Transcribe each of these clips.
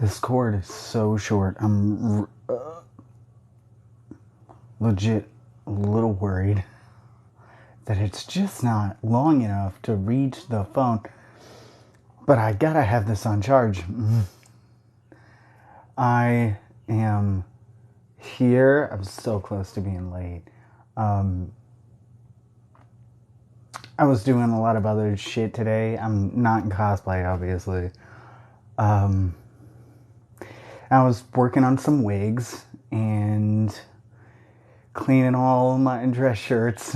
This cord is so short. I'm legit a little worried that it's just not long enough to reach the phone. But I gotta have this on charge. I am here. I'm so close to being late. I was doing a lot of other shit today. I'm not in cosplay, obviously. I was working on some wigs and cleaning all my dress shirts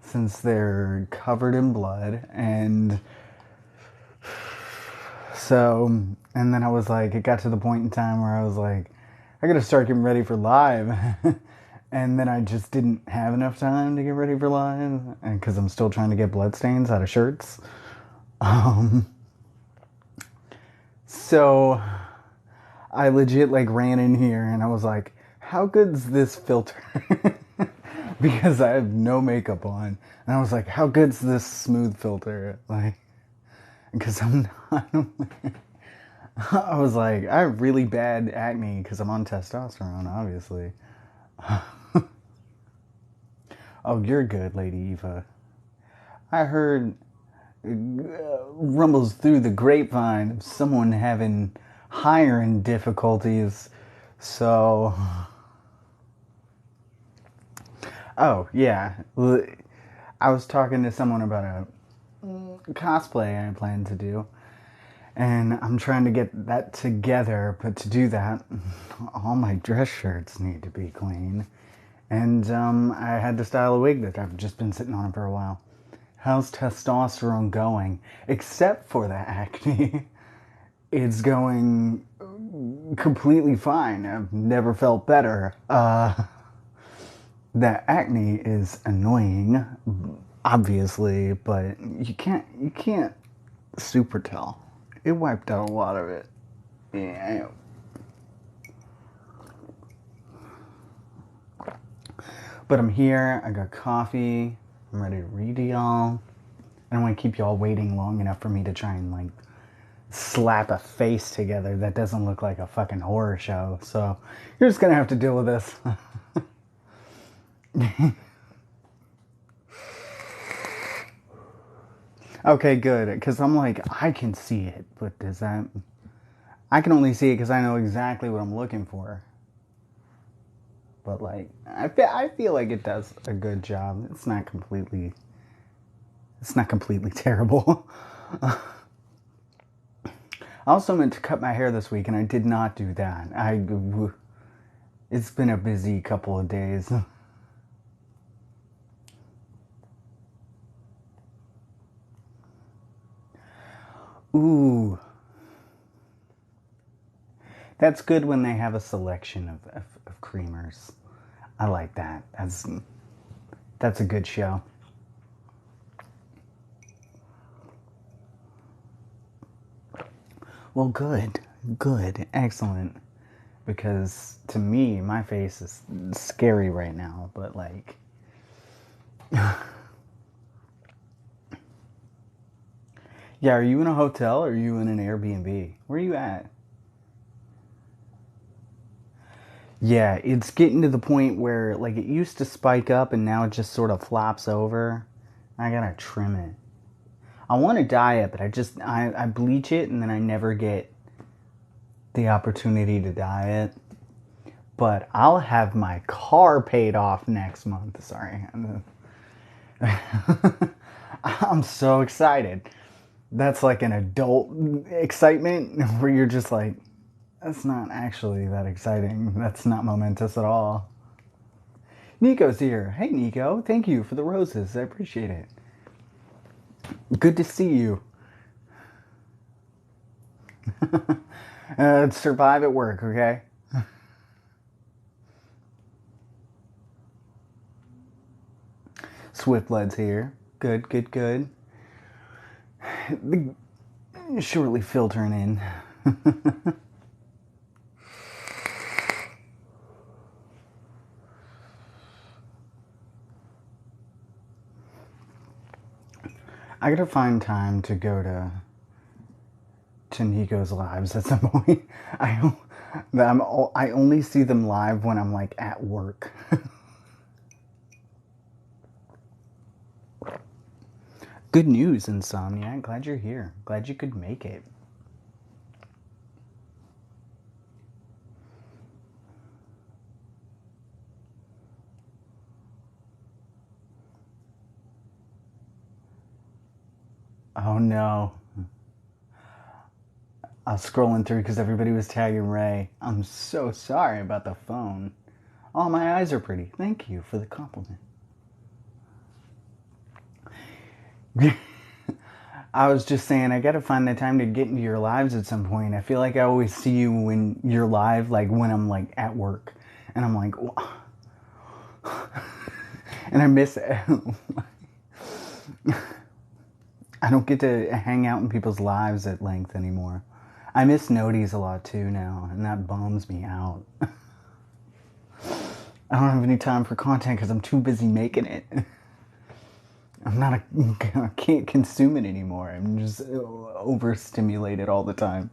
since they're covered in blood. And so, and then I was like, it got to the point in time where I was like, I gotta start getting ready for live. And then I just didn't have enough time to get ready for live, and because I'm still trying to get bloodstains out of shirts. So I legit like ran in here and I was like, how good's this filter? Because I have no makeup on. And I was like, how good's this smooth filter? Like, because I'm not. I was like, I have really bad acne because I'm on testosterone, obviously. Oh, you're good, Lady Eva. I heard rumbles through the grapevine of someone having hiring difficulties. So, oh, yeah. I was talking to someone about a cosplay I plan to do. And I'm trying to get that together, but to do that, all my dress shirts need to be clean. And I had to style a wig that I've just been sitting on for a while. How's testosterone going? Except for the acne. It's going completely fine. I've never felt better. The acne is annoying, obviously, but you can't super tell. It wiped out a lot of it. Yeah. But I'm here, I got coffee, I'm ready to read to y'all. I don't want to keep y'all waiting long enough for me to try and like slap a face together that doesn't look like a fucking horror show. So you're just gonna have to deal with this. Okay, good. Because I'm like, I can see it, but does that... I can only see it because I know exactly what I'm looking for. But like, I feel like it does a good job. It's not completely terrible. I also meant to cut my hair this week and I did not do that. It's been a busy couple of days. Ooh. That's good when they have a selection of creamers. I like that. That's a good show. Well, good. Good. Excellent. Because to me, my face is scary right now, but like... Yeah, are you in a hotel or are you in an Airbnb? Where are you at? Yeah, it's getting to the point where like it used to spike up and now it just sort of flops over. I gotta trim it. I want to dye it, but I bleach it and then I never get the opportunity to dye it. But I'll have my car paid off next month. Sorry. I'm so excited. That's like an adult excitement where you're just like, that's not actually that exciting. That's not momentous at all. Nico's here. Hey, Nico. Thank you for the roses. I appreciate it. Good to see you. Survive at work, okay? Swiftled's here. Good, good, good. Shortly filtering in. I gotta find time to go to watch Nico's lives at some point. I only see them live when I'm like at work. Good news, Insomniac. Glad you're here. Glad you could make it. Oh no. I was scrolling through because everybody was tagging Ray. I'm so sorry about the phone. Oh, my eyes are pretty. Thank you for the compliment. I was just saying, I gotta find the time to get into your lives at some point. I feel like I always see you when you're live, like when I'm like at work. And I'm like, and I miss it. I don't get to hang out in people's lives at length anymore. I miss Nodies a lot too now, and that bums me out. I don't have any time for content because I'm too busy making it. I can't consume it anymore. I'm just overstimulated all the time.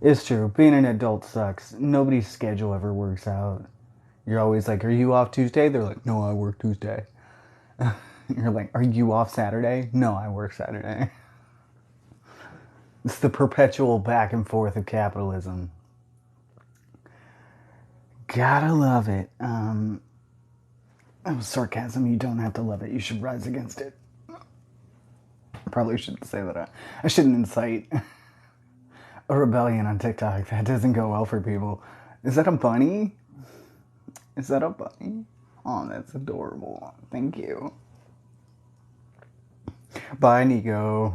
It's true. Being an adult sucks. Nobody's schedule ever works out. You're always like, are you off Tuesday? They're like, no, I work Tuesday. You're like, are you off Saturday? No, I work Saturday. It's the perpetual back and forth of capitalism. Gotta love it. That was sarcasm. You don't have to love it. You should rise against it. Probably shouldn't say that. I shouldn't incite a rebellion on TikTok. That doesn't go well for people. Is that a bunny? Is that a bunny? Oh, that's adorable. Thank you. Bye, Nico.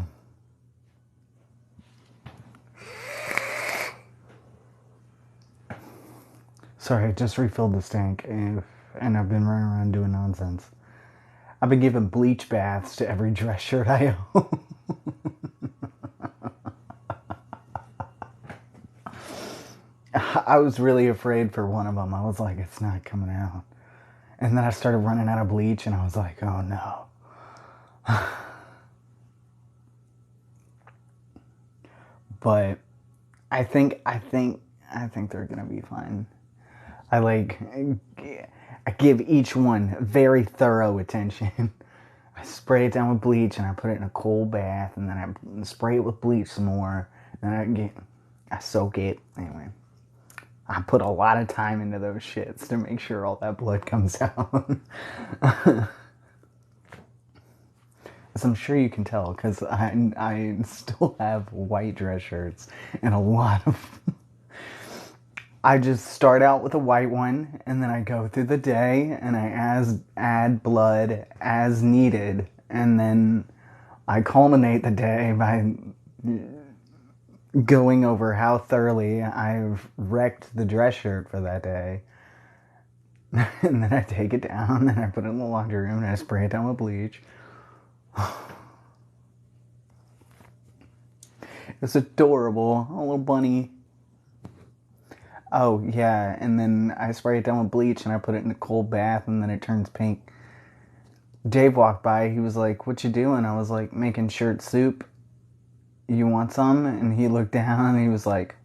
Sorry, I just refilled the tank and I've been running around doing nonsense. I've been giving bleach baths to every dress shirt I own. I was really afraid for one of them. I was like, it's not coming out. And then I started running out of bleach and I was like, oh no. But I think they're gonna be fine. I give each one very thorough attention. I spray it down with bleach and I put it in a cold bath and then I spray it with bleach some more. And I soak it. Anyway, I put a lot of time into those shits to make sure all that blood comes out. As I'm sure you can tell, because I still have white dress shirts and a lot of... I just start out with a white one, and then I go through the day, and I add blood as needed, and then I culminate the day by going over how thoroughly I've wrecked the dress shirt for that day. And then I take it down, and I put it in the laundry room, and I spray it down with bleach. It's adorable. A little bunny. Oh, yeah, and then I spray it down with bleach and I put it in a cold bath and then it turns pink. Dave walked by, he was like, what you doing? I was like, making shirt soup. You want some? And he looked down and he was like,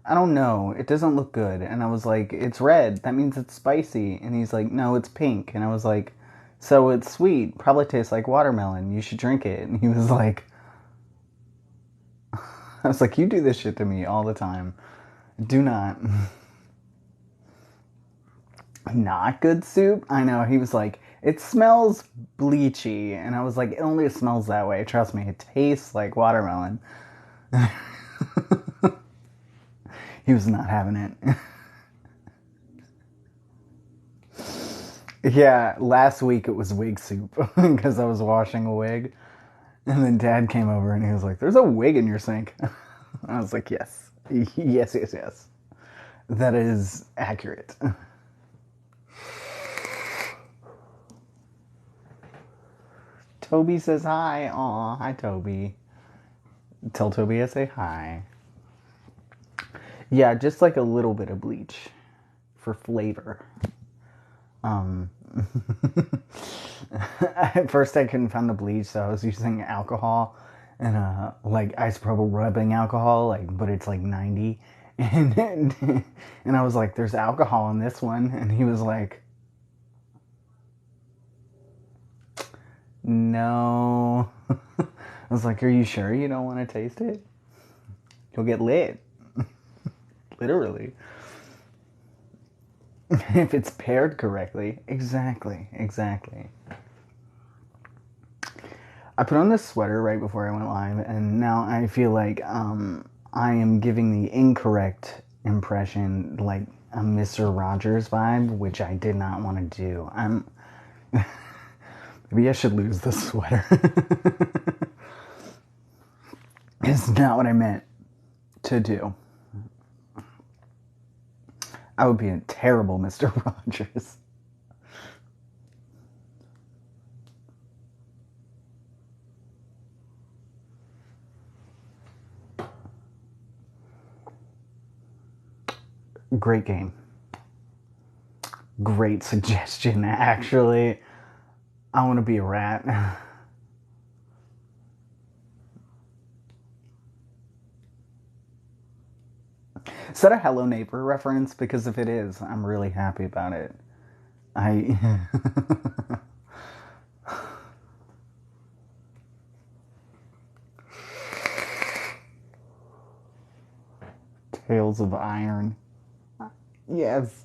I don't know, it doesn't look good. And I was like, it's red, that means it's spicy. And he's like, no, it's pink. And I was like, so it's sweet, probably tastes like watermelon, you should drink it. And he was like, I was like, you do this shit to me all the time. Do not. Not good soup? I know. He was like, it smells bleachy. And I was like, it only smells that way. Trust me, it tastes like watermelon. He was not having it. Yeah, last week it was wig soup because I was washing a wig. And then Dad came over and he was like, there's a wig in your sink. I was like, yes. Yes. That is accurate. Toby says hi. Aw, hi, Toby. Tell Toby I say hi. Yeah, just like a little bit of bleach for flavor. At first I couldn't find the bleach, so I was using alcohol and like isopropyl rubbing alcohol, like, but it's like 90. And I was like, there's alcohol in this one, and he was like, no. I was like, are you sure you don't want to taste it? You'll get lit. Literally. If it's paired correctly. Exactly. I put on this sweater right before I went live, and now I feel like I am giving the incorrect impression, like a Mr. Rogers vibe, which I did not want to do. Maybe I should lose the sweater. It's not what I meant to do. I would be a terrible Mr. Rogers. Great game. Great suggestion, actually. I want to be a rat. Is that a Hello Neighbor reference? Because if it is, I'm really happy about it. Tales of Iron. Yes.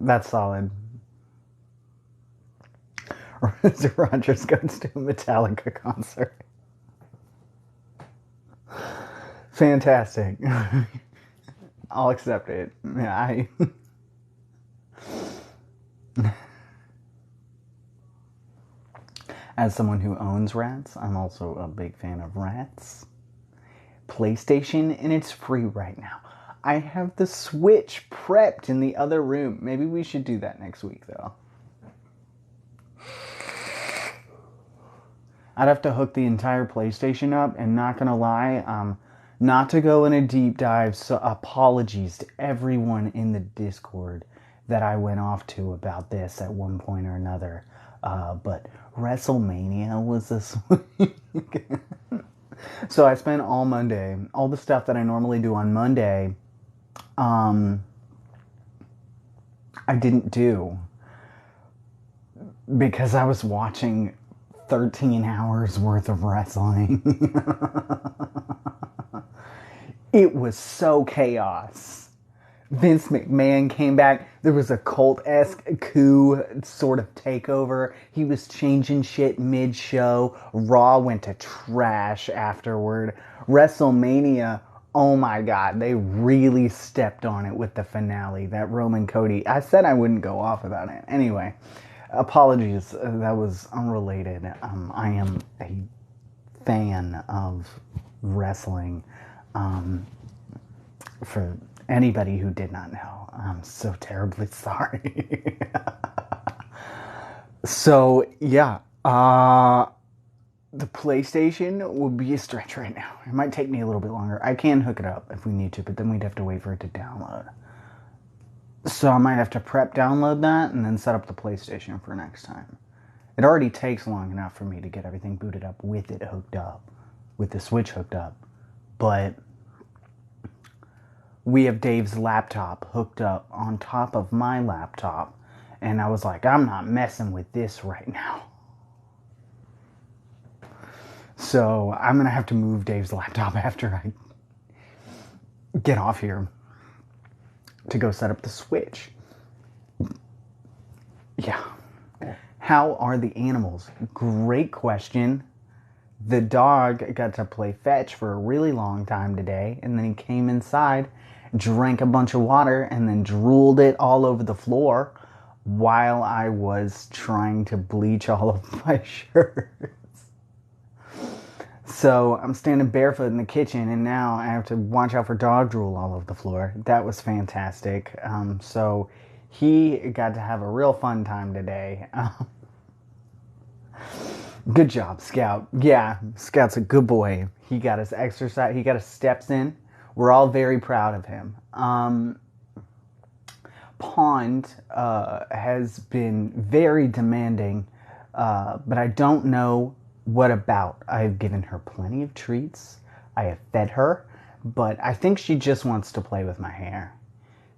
That's solid. Mr. Rogers goes to a Metallica concert. Fantastic. I'll accept it. Yeah, As someone who owns rats, I'm also a big fan of rats. PlayStation, and it's free right now. I have the Switch prepped in the other room. Maybe we should do that next week, though. I'd have to hook the entire PlayStation up, and not gonna lie, not to go in a deep dive, so apologies to everyone in the Discord that I went off to about this at one point or another. But WrestleMania was this week. So I spent all Monday, all the stuff that I normally do on Monday, I didn't do because I was watching 13 hours worth of wrestling. It was so chaos. Vince McMahon came back. There was a cult-esque coup sort of takeover. He was changing shit mid-show. Raw went to trash afterward. WrestleMania, oh my god, they really stepped on it with the finale. That Roman Cody. I said I wouldn't go off about it. Anyway, apologies. That was unrelated. I am a fan of wrestling. For anybody who did not know, I'm so terribly sorry. So, yeah, the PlayStation would be a stretch right now. It might take me a little bit longer. I can hook it up if we need to, but then we'd have to wait for it to download. So I might have to prep download that and then set up the PlayStation for next time. It already takes long enough for me to get everything booted up with it hooked up, with the Switch hooked up. But we have Dave's laptop hooked up on top of my laptop, and I was like, I'm not messing with this right now. So I'm gonna have to move Dave's laptop after I get off here to go set up the Switch. Yeah. How are the animals? Great question. The dog got to play fetch for a really long time today, and then he came inside, drank a bunch of water, and then drooled it all over the floor while I was trying to bleach all of my shirts. So I'm standing barefoot in the kitchen, and now I have to watch out for dog drool all over the floor. That was fantastic. So he got to have a real fun time today. Good job, Scout. Yeah, Scout's a good boy. He got his exercise. He got his steps in. We're all very proud of him. pond has been very demanding, but I don't know what about. I've given her plenty of treats. I have fed her, but I think she just wants to play with my hair.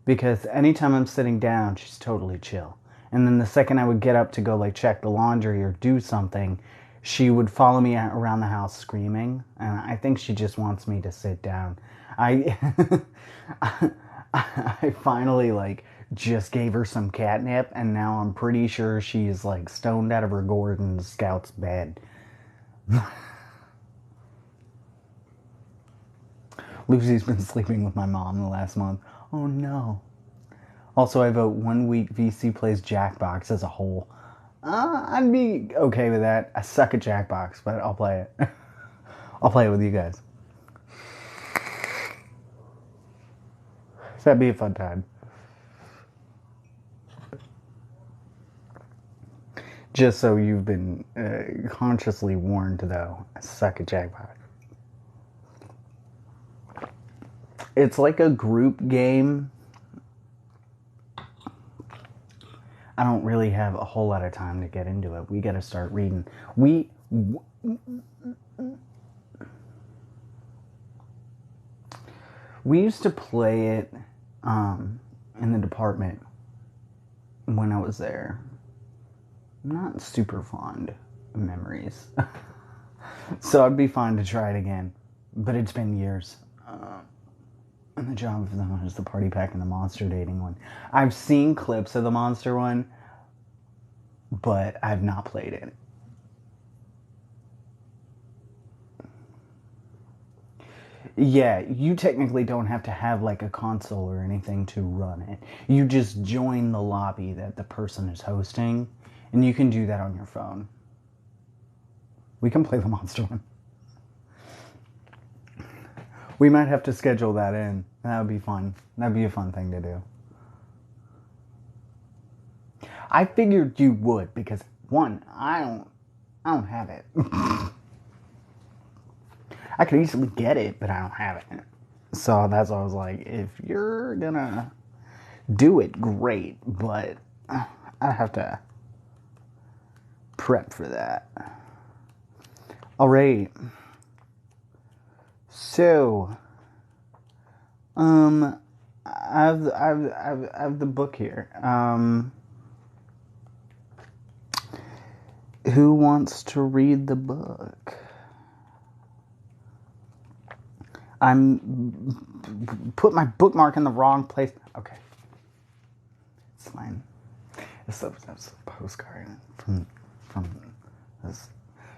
Because anytime I'm sitting down, she's totally chill. And then the second I would get up to go like check the laundry or do something, she would follow me around the house screaming. And I think she just wants me to sit down. I I finally like just gave her some catnip, and now I'm pretty sure she's like stoned out of her gourd in the scout's bed. Lucy's been sleeping with my mom the last month. Oh no. Also, I vote 1 week VC plays Jackbox as a whole. I'd be okay with that. I suck at Jackbox, but I'll play it. I'll play it with you guys. That'd be a fun time. Just so you've been consciously warned, though, I suck at Jackbox. It's like a group game. I don't really have a whole lot of time to get into it. We got to start reading. We used to play it in the department when I was there. Not super fond of memories. So I'd be fine to try it again. But it's been years. And the job of them is the party pack and the monster dating one. I've seen clips of the monster one, but I've not played it. Yeah, you technically don't have to have like a console or anything to run it. You just join the lobby that the person is hosting, and you can do that on your phone. We can play the monster one. We might have to schedule that in. That would be fun. That'd be a fun thing to do. I figured you would because one, I don't have it. I could easily get it, but I don't have it. So that's why I was like, if you're gonna do it, great, but I have to prep for that. All right. So, I have the book here. Who wants to read the book? I'm put my bookmark in the wrong place. Okay, it's fine. It's a postcard from this.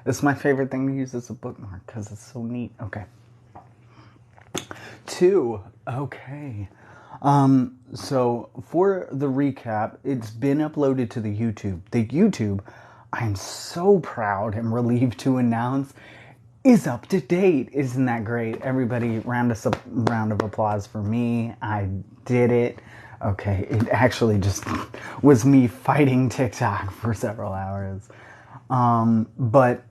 It's my favorite thing to use as a bookmark because it's so neat. Okay. 2. Okay. So for the recap, it's been uploaded to the YouTube. The YouTube, I'm so proud and relieved to announce, is up to date. Isn't that great? Everybody, round of applause for me. I did it. Okay, it actually just was me fighting TikTok for several hours. But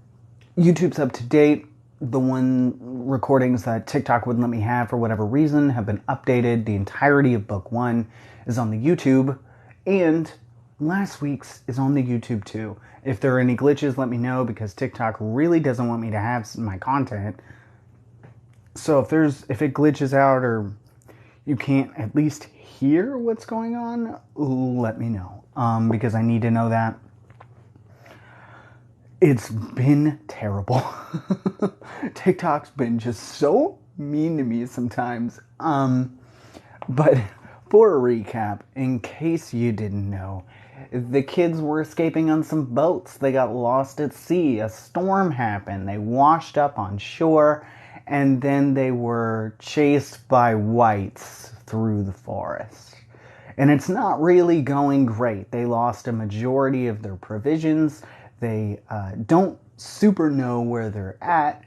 YouTube's up to date. The recordings that TikTok wouldn't let me have for whatever reason have been updated. The entirety of book 1 is on the YouTube, and last week's is on the YouTube too. If there are any glitches, let me know, because TikTok really doesn't want me to have my content. So if it glitches out or you can't at least hear what's going on, let me know, because I need to know that. It's been terrible. TikTok's been just so mean to me sometimes. But for a recap, in case you didn't know, the kids were escaping on some boats. They got lost at sea. A storm happened. They washed up on shore, and then they were chased by whites through the forest. And it's not really going great. They lost a majority of their provisions. They don't super know where they're at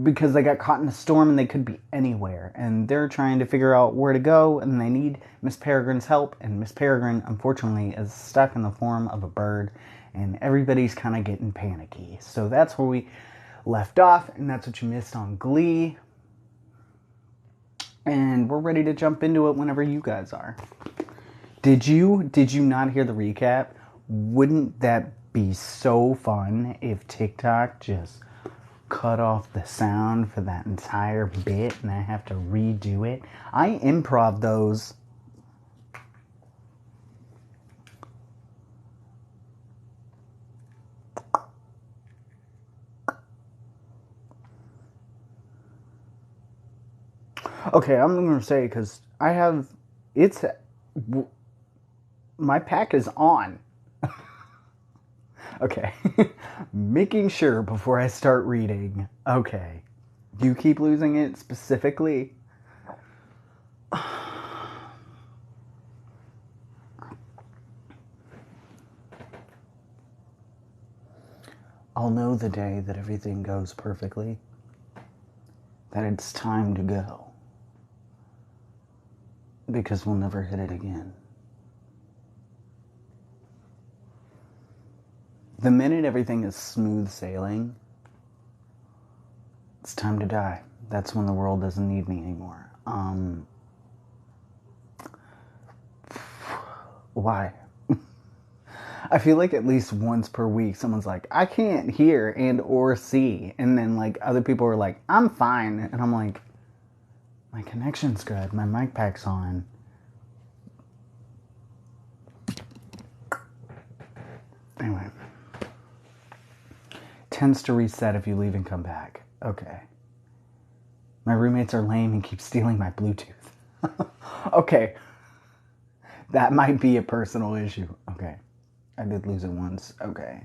because they got caught in a storm and they could be anywhere. And they're trying to figure out where to go, and they need Miss Peregrine's help. And Miss Peregrine, unfortunately, is stuck in the form of a bird, and everybody's kind of getting panicky. So that's where we left off, and that's what you missed on Glee. And we're ready to jump into it whenever you guys are. Did you not hear the recap? Wouldn't that be so fun if TikTok just cut off the sound for that entire bit and I have to redo it? I improv those. Okay, I'm gonna say because it's my pack is on. Okay, making sure before I start reading. Okay, you keep losing it specifically. I'll know the day that everything goes perfectly, that it's time to go. Because we'll never hit it again. The minute everything is smooth sailing, it's time to die. That's when the world doesn't need me anymore. Why? I feel like at least once per week someone's like, I can't hear and or see. And then like other people are like, I'm fine. And I'm like, my connection's good. My mic pack's on. Anyway. Tends to reset if you leave and come back. Okay. My roommates are lame and keep stealing my Bluetooth. Okay. That might be a personal issue. Okay. I did lose it once. Okay.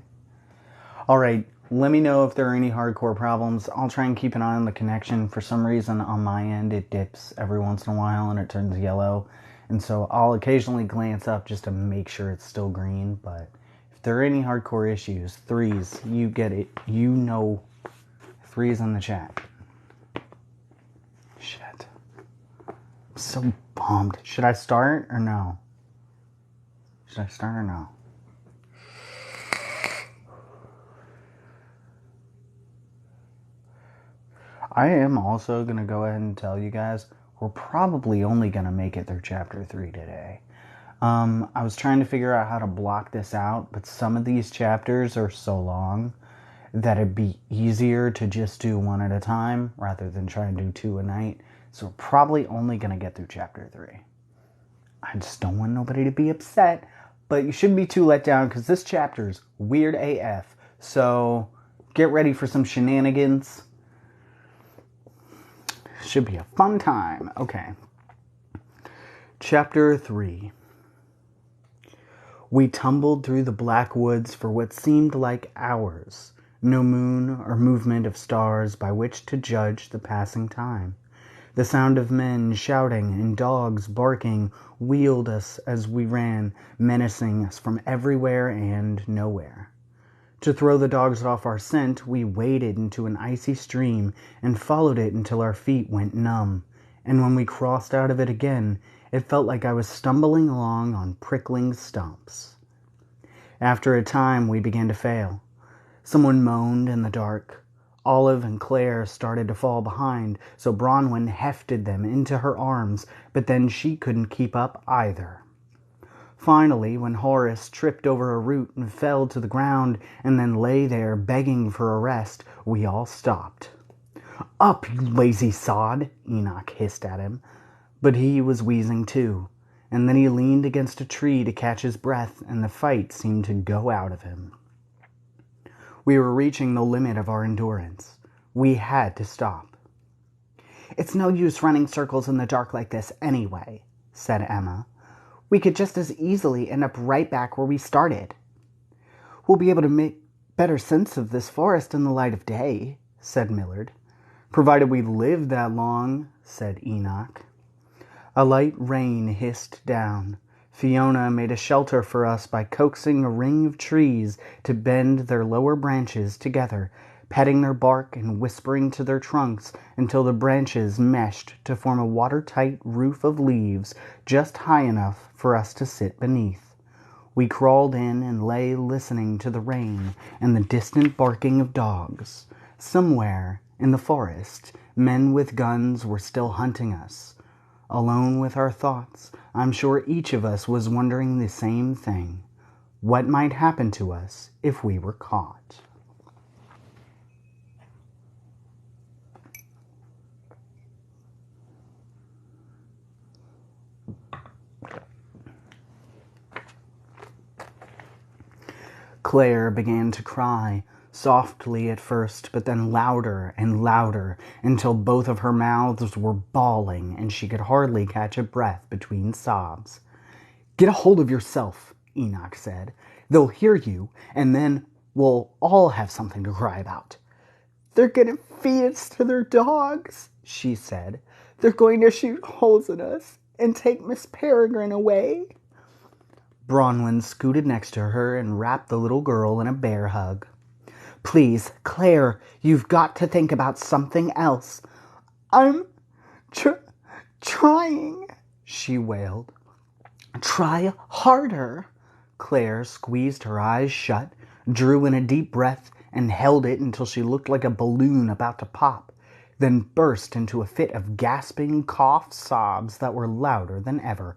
Alright, let me know if there are any hardcore problems. I'll try and keep an eye on the connection. For some reason on my end it dips every once in a while and it turns yellow. And so I'll occasionally glance up just to make sure it's still green. But if there are any hardcore issues, threes, you get it. You know, threes in the chat. Shit. I'm so bummed. Should I start or no? Should I start or no? I am also going to go ahead and tell you guys, we're probably only going to make it through chapter 3 today. I was trying to figure out how to block this out, but some of these chapters are so long that it'd be easier to just do one at a time rather than try and do 2 a night. So we're probably only going to get through chapter 3. I just don't want nobody to be upset, but you shouldn't be too let down because this chapter's weird AF. So get ready for some shenanigans. Should be a fun time. Okay. Chapter 3. We tumbled through the black woods for what seemed like hours. No moon or movement of stars by which to judge the passing time. The sound of men shouting and dogs barking wheeled us as we ran, menacing us from everywhere and nowhere. To throw the dogs off our scent, we waded into an icy stream and followed it until our feet went numb. And when we crossed out of it again, it felt like I was stumbling along on prickling stumps. After a time, we began to fail. Someone moaned in the dark. Olive and Claire started to fall behind, so Bronwyn hefted them into her arms, but then she couldn't keep up either. Finally, when Horace tripped over a root and fell to the ground and then lay there begging for a rest, we all stopped. Up, you lazy sod, Enoch hissed at him. But he was wheezing too, and then he leaned against a tree to catch his breath, and the fight seemed to go out of him. We were reaching the limit of our endurance. We had to stop. It's no use running circles in the dark like this anyway, said Emma. We could just as easily end up right back where we started. We'll be able to make better sense of this forest in the light of day, said Millard. Provided we live that long, said Enoch. A light rain hissed down. Fiona made a shelter for us by coaxing a ring of trees to bend their lower branches together, petting their bark and whispering to their trunks until the branches meshed to form a watertight roof of leaves just high enough for us to sit beneath. We crawled in and lay listening to the rain and the distant barking of dogs. Somewhere in the forest, men with guns were still hunting us. Alone with our thoughts, I'm sure each of us was wondering the same thing. What might happen to us if we were caught? Claire began to cry, softly at first, but then louder and louder, until both of her mouths were bawling and she could hardly catch a breath between sobs. "Get a hold of yourself," Enoch said. "They'll hear you, and then we'll all have something to cry about." "They're going to feed us to their dogs," she said. "They're going to shoot holes in us and take Miss Peregrine away." Bronwyn scooted next to her and wrapped the little girl in a bear hug. "Please, Claire, you've got to think about something else." "I'm trying," she wailed. "Try harder." Claire squeezed her eyes shut, drew in a deep breath, and held it until she looked like a balloon about to pop, then burst into a fit of gasping cough sobs that were louder than ever.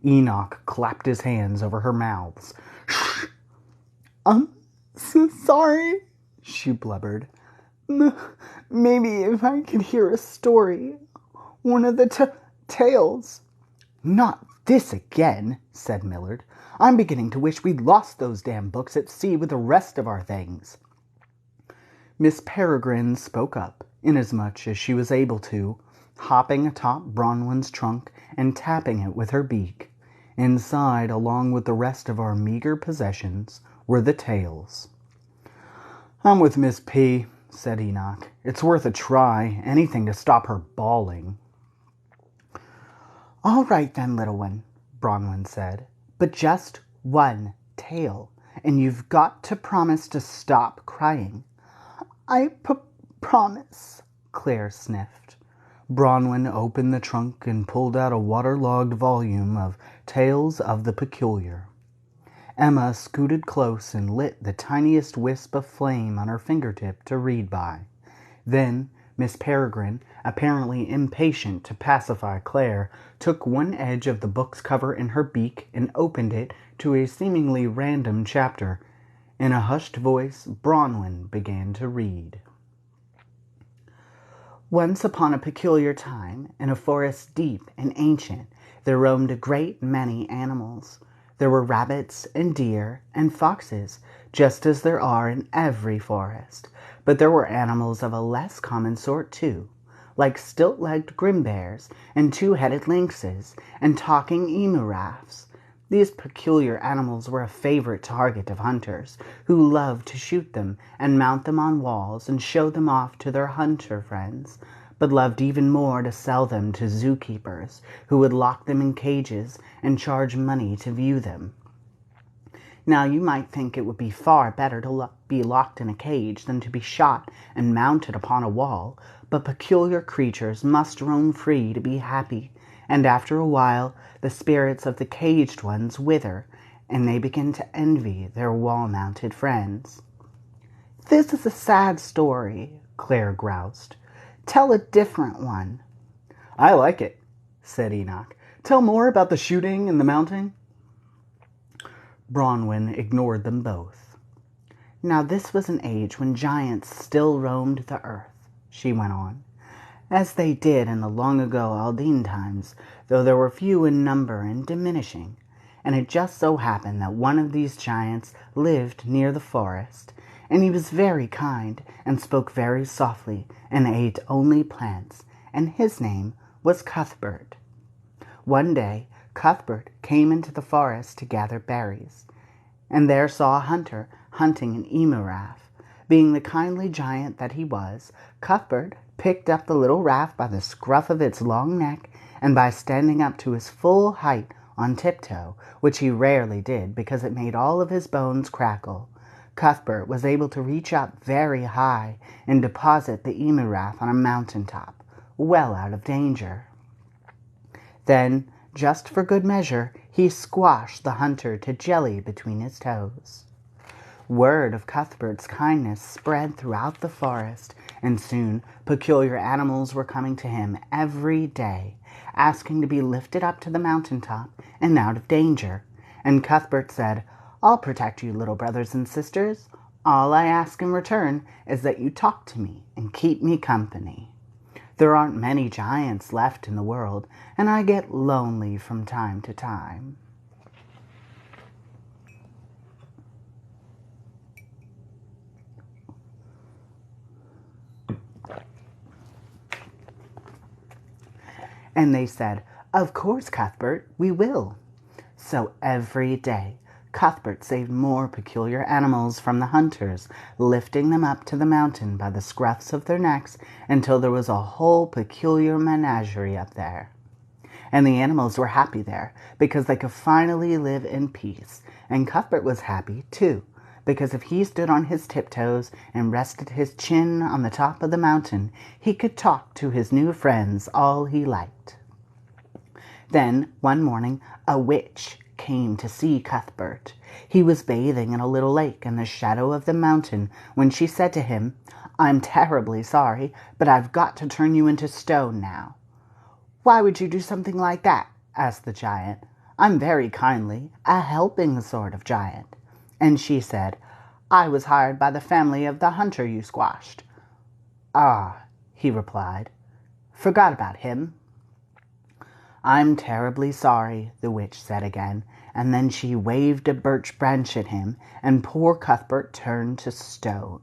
Enoch clapped his hands over her mouths. "Shh! I'm so sorry," she blubbered. "Maybe if I could hear a story. One of the tales." "Not this again," said Millard. "I'm beginning to wish we'd lost those damn books at sea with the rest of our things." Miss Peregrine spoke up, inasmuch as she was able to, hopping atop Bronwyn's trunk and tapping it with her beak. Inside, along with the rest of our meager possessions, were the tales. "I'm with Miss P," said Enoch. "It's worth a try, anything to stop her bawling." "All right then, little one," Bronwyn said, "but just one tale, and you've got to promise to stop crying." "I promise," Claire sniffed. Bronwyn opened the trunk and pulled out a waterlogged volume of Tales of the Peculiar. Emma scooted close and lit the tiniest wisp of flame on her fingertip to read by. Then Miss Peregrine, apparently impatient to pacify Claire, took one edge of the book's cover in her beak and opened it to a seemingly random chapter. In a hushed voice, Bronwyn began to read. "Once upon a peculiar time, in a forest deep and ancient, there roamed a great many animals. There were rabbits and deer and foxes, just as there are in every forest. But there were animals of a less common sort too, like stilt-legged grim-bears and two-headed lynxes and talking emu-raffs. These peculiar animals were a favorite target of hunters, who loved to shoot them and mount them on walls and show them off to their hunter friends, but loved even more to sell them to zookeepers, who would lock them in cages and charge money to view them. Now you might think it would be far better to be locked in a cage than to be shot and mounted upon a wall, but peculiar creatures must roam free to be happy, and after a while the spirits of the caged ones wither, and they begin to envy their wall-mounted friends." "This is a sad story," Claire groused. "Tell a different one." "I like it," said Enoch. "Tell more about the shooting and the mounting." Bronwyn ignored them both. "Now this was an age when giants still roamed the earth," she went on, "as they did in the long-ago Aldine times, though they were few in number and diminishing. And it just so happened that one of these giants lived near the forest, and he was very kind and spoke very softly and ate only plants, and his name was Cuthbert. One day Cuthbert came into the forest to gather berries, and there saw a hunter hunting an emu-raff. Being the kindly giant that he was, Cuthbert picked up the little raff by the scruff of its long neck, and by standing up to his full height on tiptoe, which he rarely did because it made all of his bones crackle, Cuthbert was able to reach up very high and deposit the emu-raff on a mountain-top, well out of danger. Then, just for good measure, he squashed the hunter to jelly between his toes. Word of Cuthbert's kindness spread throughout the forest, and soon peculiar animals were coming to him every day, asking to be lifted up to the mountaintop and out of danger. And Cuthbert said, "I'll protect you, little brothers and sisters. All I ask in return is that you talk to me and keep me company. There aren't many giants left in the world, and I get lonely from time to time." And they said, "Of course, Cuthbert, we will." So every day, Cuthbert saved more peculiar animals from the hunters, lifting them up to the mountain by the scruffs of their necks until there was a whole peculiar menagerie up there. And the animals were happy there because they could finally live in peace. And Cuthbert was happy too, because if he stood on his tiptoes and rested his chin on the top of the mountain, he could talk to his new friends all he liked. Then, one morning, a witch came to see Cuthbert. He was bathing in a little lake in the shadow of the mountain when she said to him, "I'm terribly sorry, but I've got to turn you into stone now." "Why would you do something like that?" asked the giant. "I'm very kindly, a helping sort of giant." And she said, "I was hired by the family of the hunter you squashed." "Ah," he replied, "forgot about him." "I'm terribly sorry," the witch said again, and then she waved a birch branch at him, and poor Cuthbert turned to stone.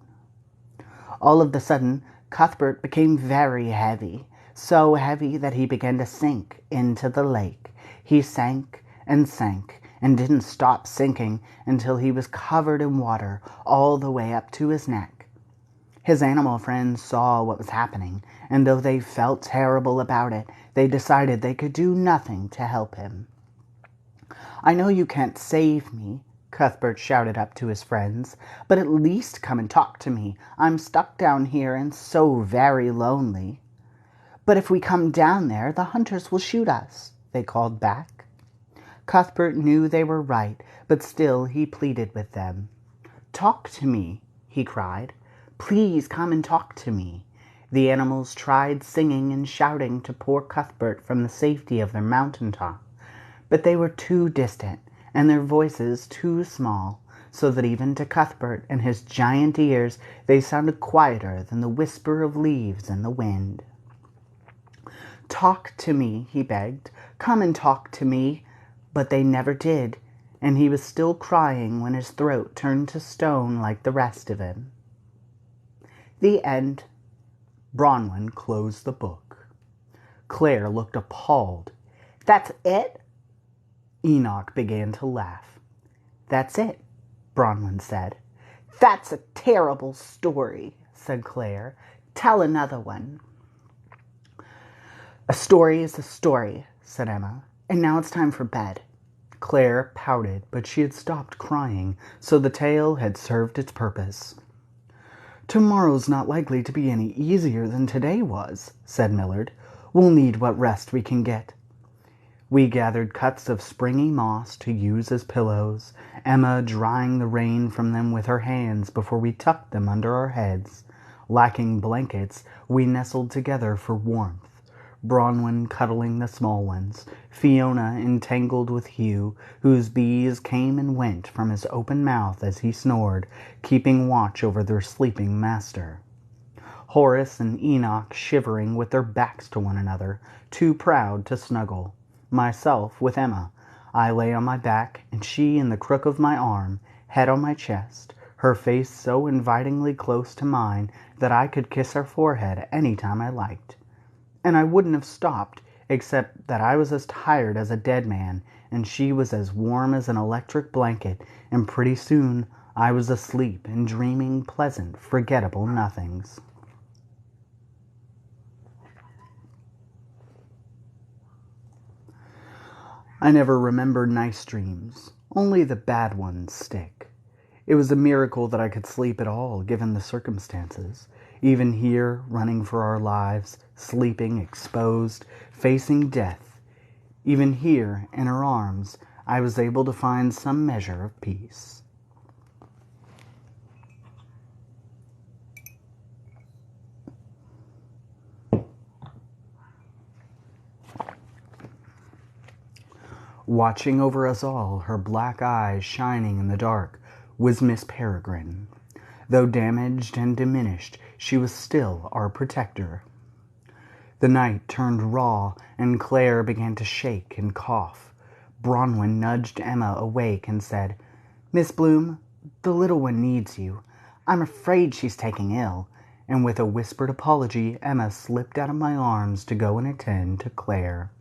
All of a sudden, Cuthbert became very heavy, so heavy that he began to sink into the lake. He sank and didn't stop sinking until he was covered in water all the way up to his neck. His animal friends saw what was happening, and though they felt terrible about it, they decided they could do nothing to help him. "I know you can't save me," Cuthbert shouted up to his friends, "but at least come and talk to me. I'm stuck down here and so very lonely." "But if we come down there, the hunters will shoot us," they called back. Cuthbert knew they were right, but still he pleaded with them. "Talk to me," he cried. "Please come and talk to me." The animals tried singing and shouting to poor Cuthbert from the safety of their mountain top, but they were too distant and their voices too small, so that even to Cuthbert and his giant ears they sounded quieter than the whisper of leaves in the wind. "Talk to me," he begged. "Come and talk to me." But they never did, and he was still crying when his throat turned to stone like the rest of him. The end. Bronwyn closed the book. Claire looked appalled. "That's it?" Enoch began to laugh. "That's it," Bronwyn said. "That's a terrible story," said Claire. "Tell another one." "A story is a story," said Emma, "and now it's time for bed." Claire pouted, but she had stopped crying, so the tale had served its purpose. "Tomorrow's not likely to be any easier than today was," said Millard. "We'll need what rest we can get." We gathered cuts of springy moss to use as pillows, Emma drying the rain from them with her hands before we tucked them under our heads. Lacking blankets, we nestled together for warmth. Bronwyn cuddling the small ones, Fiona entangled with Hugh, whose bees came and went from his open mouth as he snored, keeping watch over their sleeping master. Horace and Enoch shivering with their backs to one another, too proud to snuggle. Myself with Emma. I lay on my back, and she in the crook of my arm, head on my chest, her face so invitingly close to mine that I could kiss her forehead any time I liked. And I wouldn't have stopped, except that I was as tired as a dead man, and she was as warm as an electric blanket, and pretty soon I was asleep and dreaming pleasant, forgettable nothings. I never remember nice dreams. Only the bad ones stick. It was a miracle that I could sleep at all, given the circumstances. Even here, running for our lives, sleeping, exposed, facing death. Even here, in her arms, I was able to find some measure of peace. Watching over us all, her black eyes shining in the dark, was Miss Peregrine. Though damaged and diminished, she was still our protector. The night turned raw, and Claire began to shake and cough. Bronwyn nudged Emma awake and said, "Miss Bloom, the little one needs you. I'm afraid she's taking ill." And with a whispered apology, Emma slipped out of my arms to go and attend to Claire.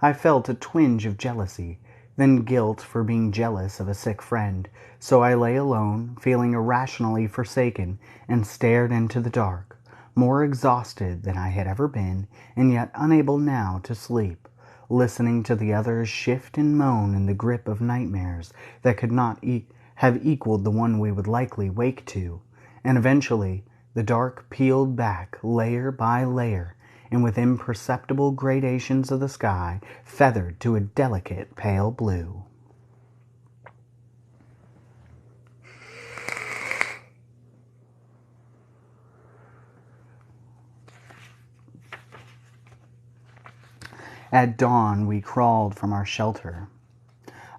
I felt a twinge of jealousy, then guilt for being jealous of a sick friend, so I lay alone, feeling irrationally forsaken, and stared into the dark, more exhausted than I had ever been, and yet unable now to sleep, listening to the others shift and moan in the grip of nightmares that could not have equaled the one we would likely wake to, and eventually the dark peeled back layer by layer, and with imperceptible gradations of the sky feathered to a delicate pale blue. At dawn, we crawled from our shelter.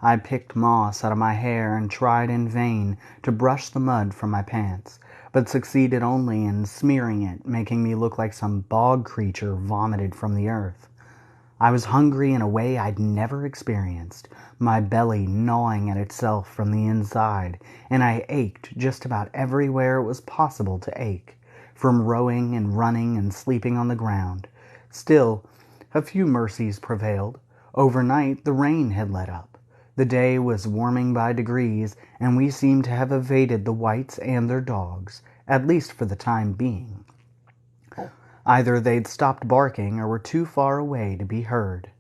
I picked moss out of my hair and tried in vain to brush the mud from my pants, but succeeded only in smearing it, making me look like some bog creature vomited from the earth. I was hungry in a way I'd never experienced, my belly gnawing at itself from the inside, and I ached just about everywhere it was possible to ache, from rowing and running and sleeping on the ground. Still, a few mercies prevailed. Overnight the rain had let up. The day was warming by degrees, and we seemed to have evaded the whites and their dogs, at least for the time being. Either they'd stopped barking or were too far away to be heard.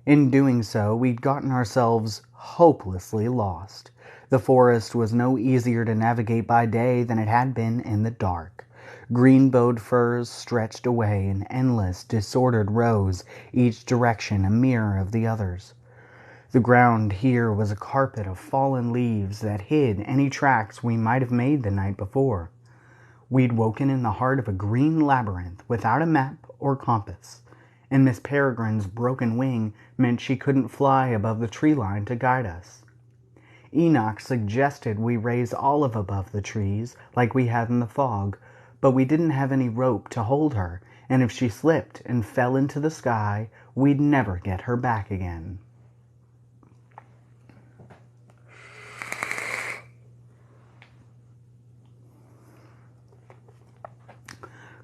In doing so, we'd gotten ourselves hopelessly lost. The forest was no easier to navigate by day than it had been in the dark. Green-bowed firs stretched away in endless, disordered rows, each direction a mirror of the others. The ground here was a carpet of fallen leaves that hid any tracks we might have made the night before. We'd woken in the heart of a green labyrinth without a map or compass, and Miss Peregrine's broken wing meant she couldn't fly above the tree line to guide us. Enoch suggested we raise Olive above the trees, like we had in the fog, but we didn't have any rope to hold her, and if she slipped and fell into the sky, we'd never get her back again.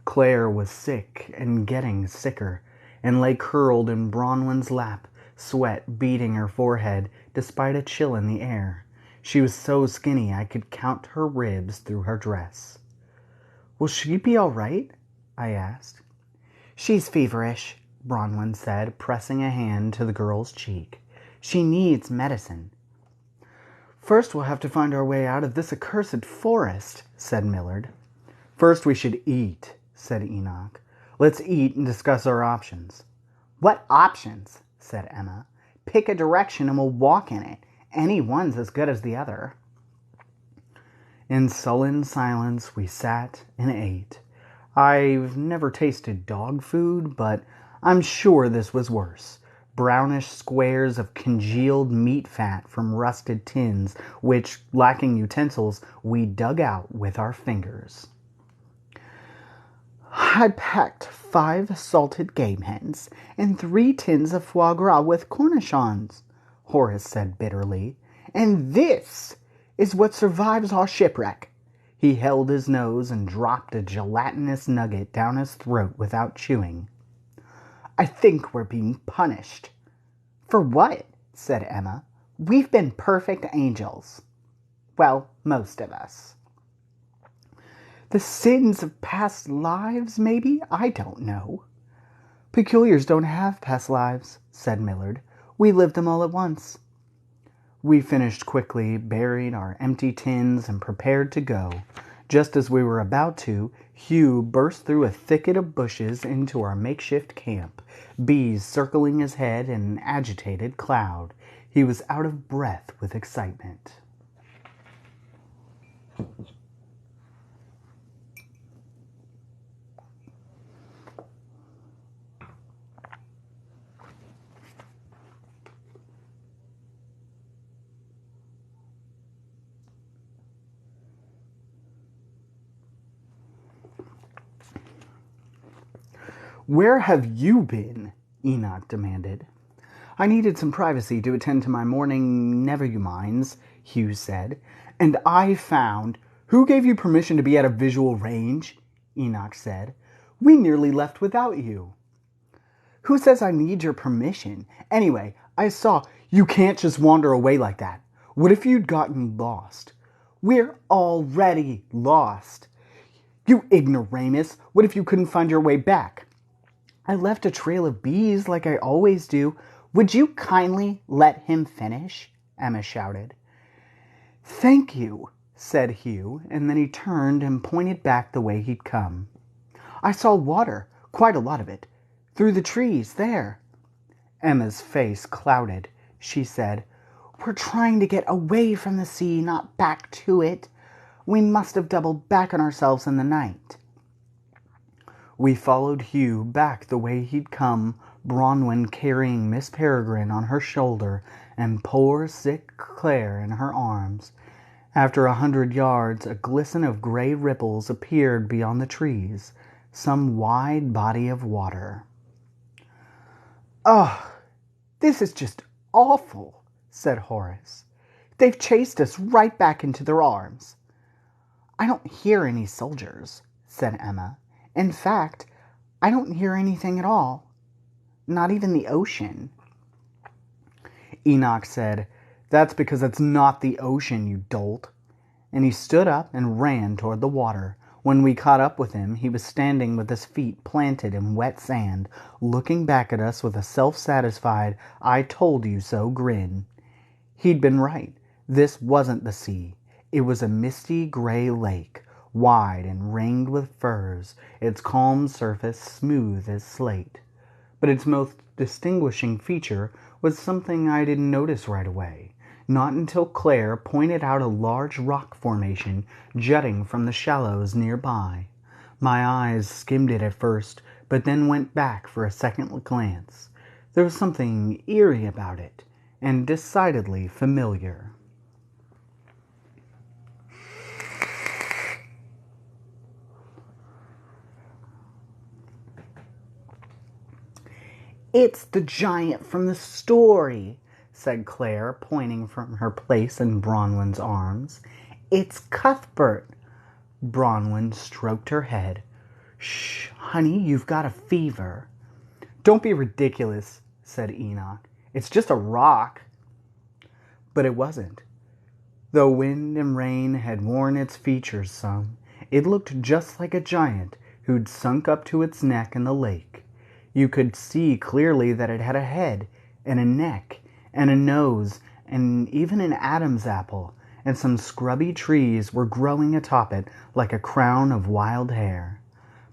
Claire was sick and getting sicker, and lay curled in Bronwyn's lap, sweat beading her forehead despite a chill in the air. She was so skinny I could count her ribs through her dress. "Will she be all right?" I asked. "She's feverish," Bronwyn said, pressing a hand to the girl's cheek. "She needs medicine." "First we'll have to find our way out of this accursed forest," said Millard. "First we should eat," said Enoch. "Let's eat and discuss our options." "What options?" said Emma. "Pick a direction and we'll walk in it. Any one's as good as the other." In sullen silence we sat and ate. I've never tasted dog food, but I'm sure this was worse. Brownish squares of congealed meat fat from rusted tins, which, lacking utensils, we dug out with our fingers. "I packed 5 salted game hens and 3 tins of foie gras with cornichons," Horace said bitterly. "And this is what survives our shipwreck." He held his nose and dropped a gelatinous nugget down his throat without chewing. "I think we're being punished." "For what?" said Emma. "We've been perfect angels." "Well, most of us." "The sins of past lives, maybe? I don't know." "Peculiars don't have past lives," said Millard. "We lived them all at once." We finished quickly, buried our empty tins, and prepared to go. Just as we were about to, Hugh burst through a thicket of bushes into our makeshift camp, bees circling his head in an agitated cloud. He was out of breath with excitement. Where have you been? Enoch demanded. I needed some privacy to attend to my morning never-you-minds, Hugh said, and I found... Who gave you permission to be out of visual range? Enoch said. We nearly left without you. Who says I need your permission? Anyway, I saw... You can't just wander away like that. What if you'd gotten lost? We're already lost. You ignoramus, what if you couldn't find your way back? I left a trail of bees like I always do. Would you kindly let him finish? Emma shouted. Thank you, said Hugh, and then he turned and pointed back the way he'd come. I saw water, quite a lot of it, through the trees there. Emma's face clouded. She said, We're trying to get away from the sea, not back to it. We must have doubled back on ourselves in the night. We followed Hugh back the way he'd come, Bronwyn carrying Miss Peregrine on her shoulder and poor sick Claire in her arms. After 100 yards, a glisten of gray ripples appeared beyond the trees, some wide body of water. Oh, this is just awful, said Horace. They've chased us right back into their arms. I don't hear any soldiers, said Emma. In fact, I don't hear anything at all. Not even the ocean. Enoch said, That's because it's not the ocean, you dolt. And he stood up and ran toward the water. When we caught up with him, he was standing with his feet planted in wet sand, looking back at us with a self-satisfied, I told you so grin. He'd been right. This wasn't the sea. It was a misty gray lake, wide and ringed with firs, its calm surface smooth as slate. But its most distinguishing feature was something I didn't notice right away. Not until Claire pointed out a large rock formation jutting from the shallows nearby. My eyes skimmed it at first, but then went back for a second glance. There was something eerie about it, and decidedly familiar. It's the giant from the story, said Claire, pointing from her place in Bronwyn's arms. It's Cuthbert. Bronwyn stroked her head. Shh, honey, you've got a fever. Don't be ridiculous, said Enoch. It's just a rock. But it wasn't. Though wind and rain had worn its features some, it looked just like a giant who'd sunk up to its neck in the lake. You could see clearly that it had a head and a neck and a nose and even an Adam's apple, and some scrubby trees were growing atop it like a crown of wild hair.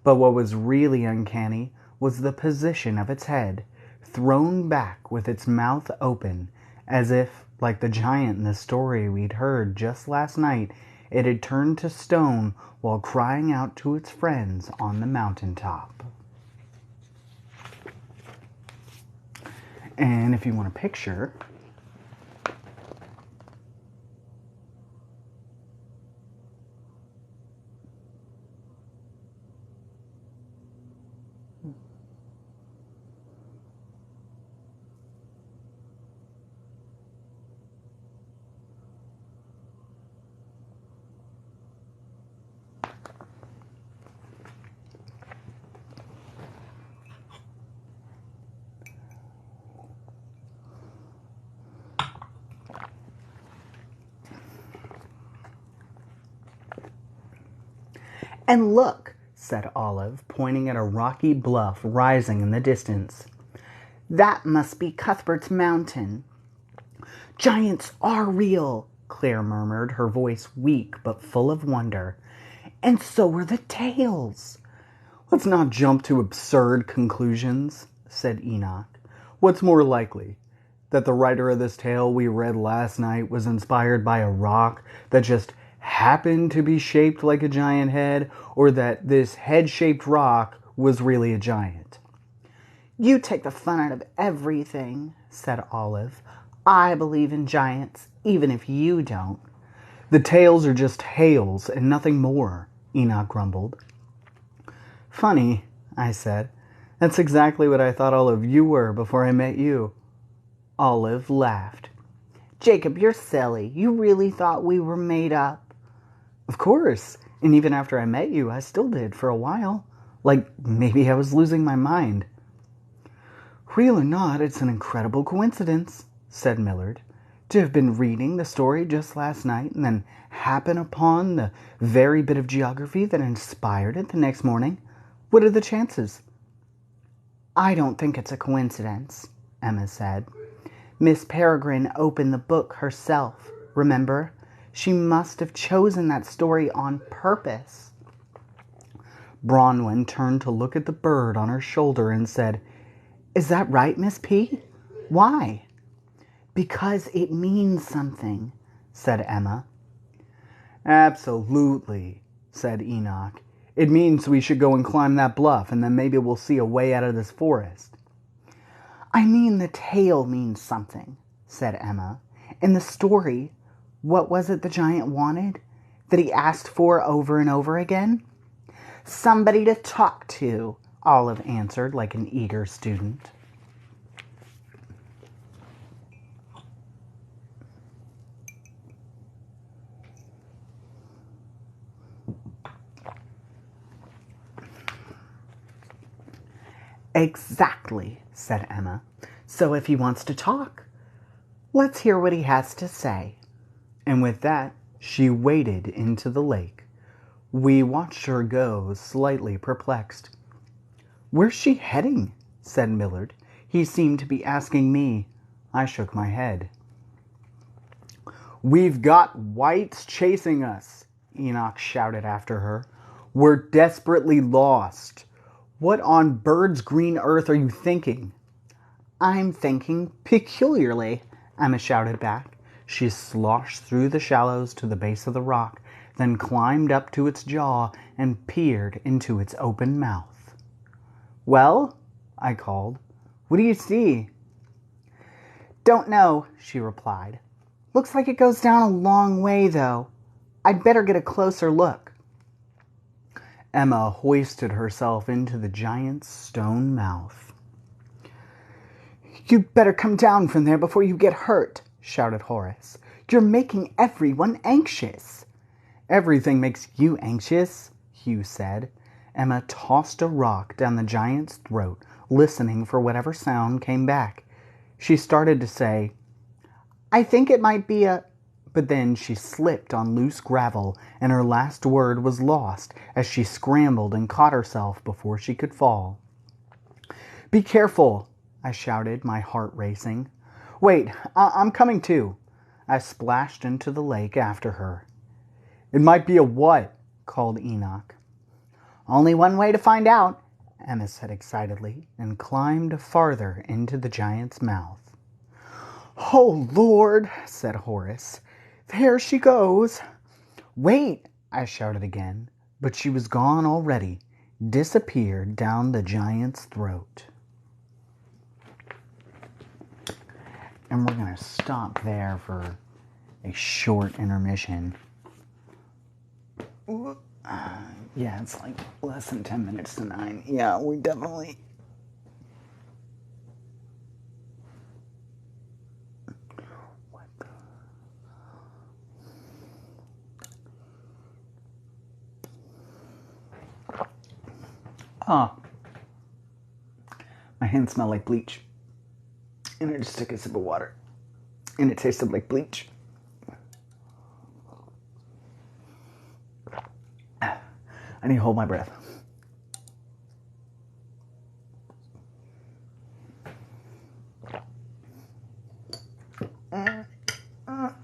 But what was really uncanny was the position of its head, thrown back with its mouth open, as if, like the giant in the story we'd heard just last night, it had turned to stone while crying out to its friends on the mountaintop. And if you want a picture, And look, said Olive, pointing at a rocky bluff rising in the distance. That must be Cuthbert's mountain. Giants are real, Claire murmured, her voice weak but full of wonder. And so are the tales. Let's not jump to absurd conclusions, said Enoch. What's more likely? That the writer of this tale we read last night was inspired by a rock that just happened to be shaped like a giant head, or that this head-shaped rock was really a giant? You take the fun out of everything, said Olive. I believe in giants, even if you don't. The tales are just tales and nothing more, Enoch grumbled. Funny, I said. That's exactly what I thought all of you were before I met you. Olive laughed. Jacob, you're silly. You really thought we were made up. Of course. And even after I met you, I still did for a while. Like maybe I was losing my mind. Real or not, it's an incredible coincidence, said Millard, to have been reading the story just last night and then happen upon the very bit of geography that inspired it the next morning. What are the chances? I don't think it's a coincidence, Emma said. Miss Peregrine opened the book herself, remember? She must have chosen that story on purpose. Bronwyn turned to look at the bird on her shoulder and said, Is that right, Miss P? Why? Because it means something, said Emma. Absolutely, said Enoch. It means we should go and climb that bluff, and then maybe we'll see a way out of this forest. I mean the tale means something, said Emma. In the story, what was it the giant wanted? That he asked for over and over again? Somebody to talk to, Olive answered like an eager student. Exactly, said Emma. So if he wants to talk, let's hear what he has to say. And with that, she waded into the lake. We watched her go, slightly perplexed. Where's she heading? Said Millard. He seemed to be asking me. I shook my head. We've got whites chasing us, Enoch shouted after her. We're desperately lost. What on bird's green earth are you thinking? I'm thinking peculiarly, Emma shouted back. She sloshed through the shallows to the base of the rock, then climbed up to its jaw and peered into its open mouth. Well, I called. What do you see? Don't know, she replied. Looks like it goes down a long way, though. I'd better get a closer look. Emma hoisted herself into the giant's stone mouth. You'd better come down from there before you get hurt, shouted Horace. You're making everyone anxious. Everything makes you anxious, Hugh said. Emma tossed a rock down the giant's throat, listening for whatever sound came back. She started to say, I think it might be a... But then she slipped on loose gravel, and her last word was lost as she scrambled and caught herself before she could fall. Be careful, I shouted, my heart racing. Wait, I'm coming too. I splashed into the lake after her. It might be a what? Called Enoch. Only one way to find out, Emma said excitedly, and climbed farther into the giant's mouth. Oh, Lord, said Horace. There she goes. Wait, I shouted again, but she was gone already, disappeared down the giant's throat. And we're going to stop there for a short intermission. Yeah, it's like less than 10 minutes to 9. Yeah, we definitely... What the... My hands smell like bleach. And I just took a sip of water. And it tasted like bleach. I need to hold my breath.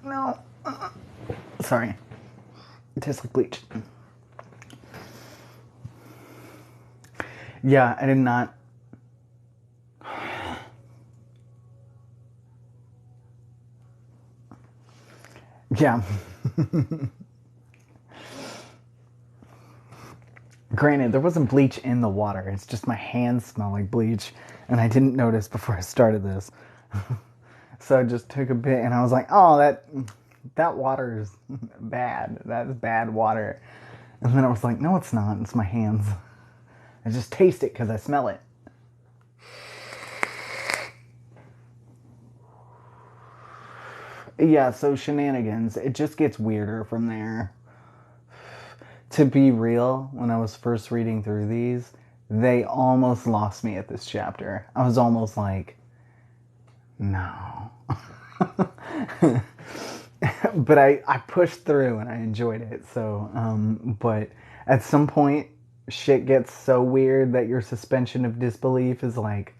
No. Sorry. It tastes like bleach. Yeah, I did not. Yeah. Granted, there wasn't bleach in the water. It's just my hands smell like bleach. And I didn't notice before I started this. So I just took a bit and I was like, oh, that water is bad. That is bad water. And then I was like, no, it's not. It's my hands. I just taste it because I smell it. Yeah, so shenanigans. It just gets weirder from there. To be real, when I was first reading through these, they almost lost me at this chapter. I was almost like, no. But I pushed through and I enjoyed it. So, but at some point, shit gets so weird that your suspension of disbelief is like,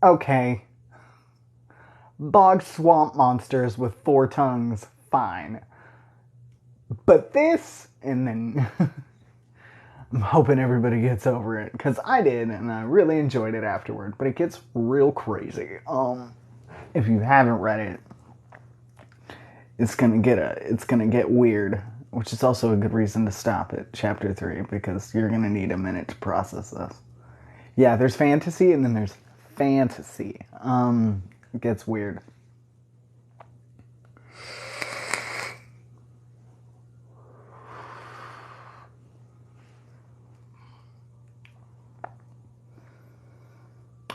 okay, bog swamp monsters with 4 tongues, fine. But this, and then I'm hoping everybody gets over it, because I did, and I really enjoyed it afterward. But it gets real crazy. If you haven't read it, it's gonna get weird, which is also a good reason to stop at chapter 3, because you're gonna need a minute to process this. Yeah, there's fantasy, and then there's fantasy. It gets weird.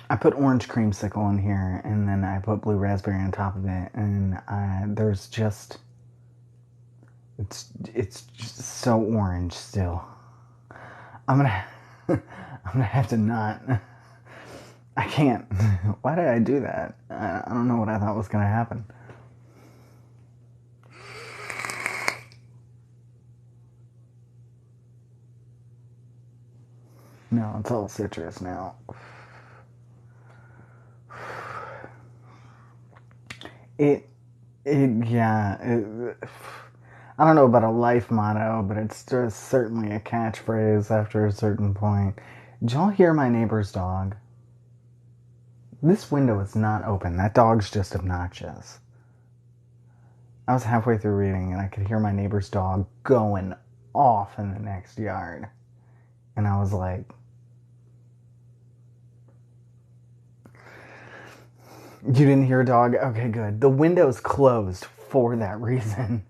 I put orange creamsicle in here, and then I put blue raspberry on top of it, and there's just it's just so orange still. I'm gonna I'm gonna have to not. I can't. Why did I do that? I don't know what I thought was gonna happen. No, it's all citrus now. It, yeah. I don't know about a life motto, but it's just certainly a catchphrase after a certain point. Did y'all hear my neighbor's dog? This window is not open. That dog's just obnoxious. I was halfway through reading and I could hear my neighbor's dog going off in the next yard. And I was like, you didn't hear a dog? Okay, good. The window's closed for that reason.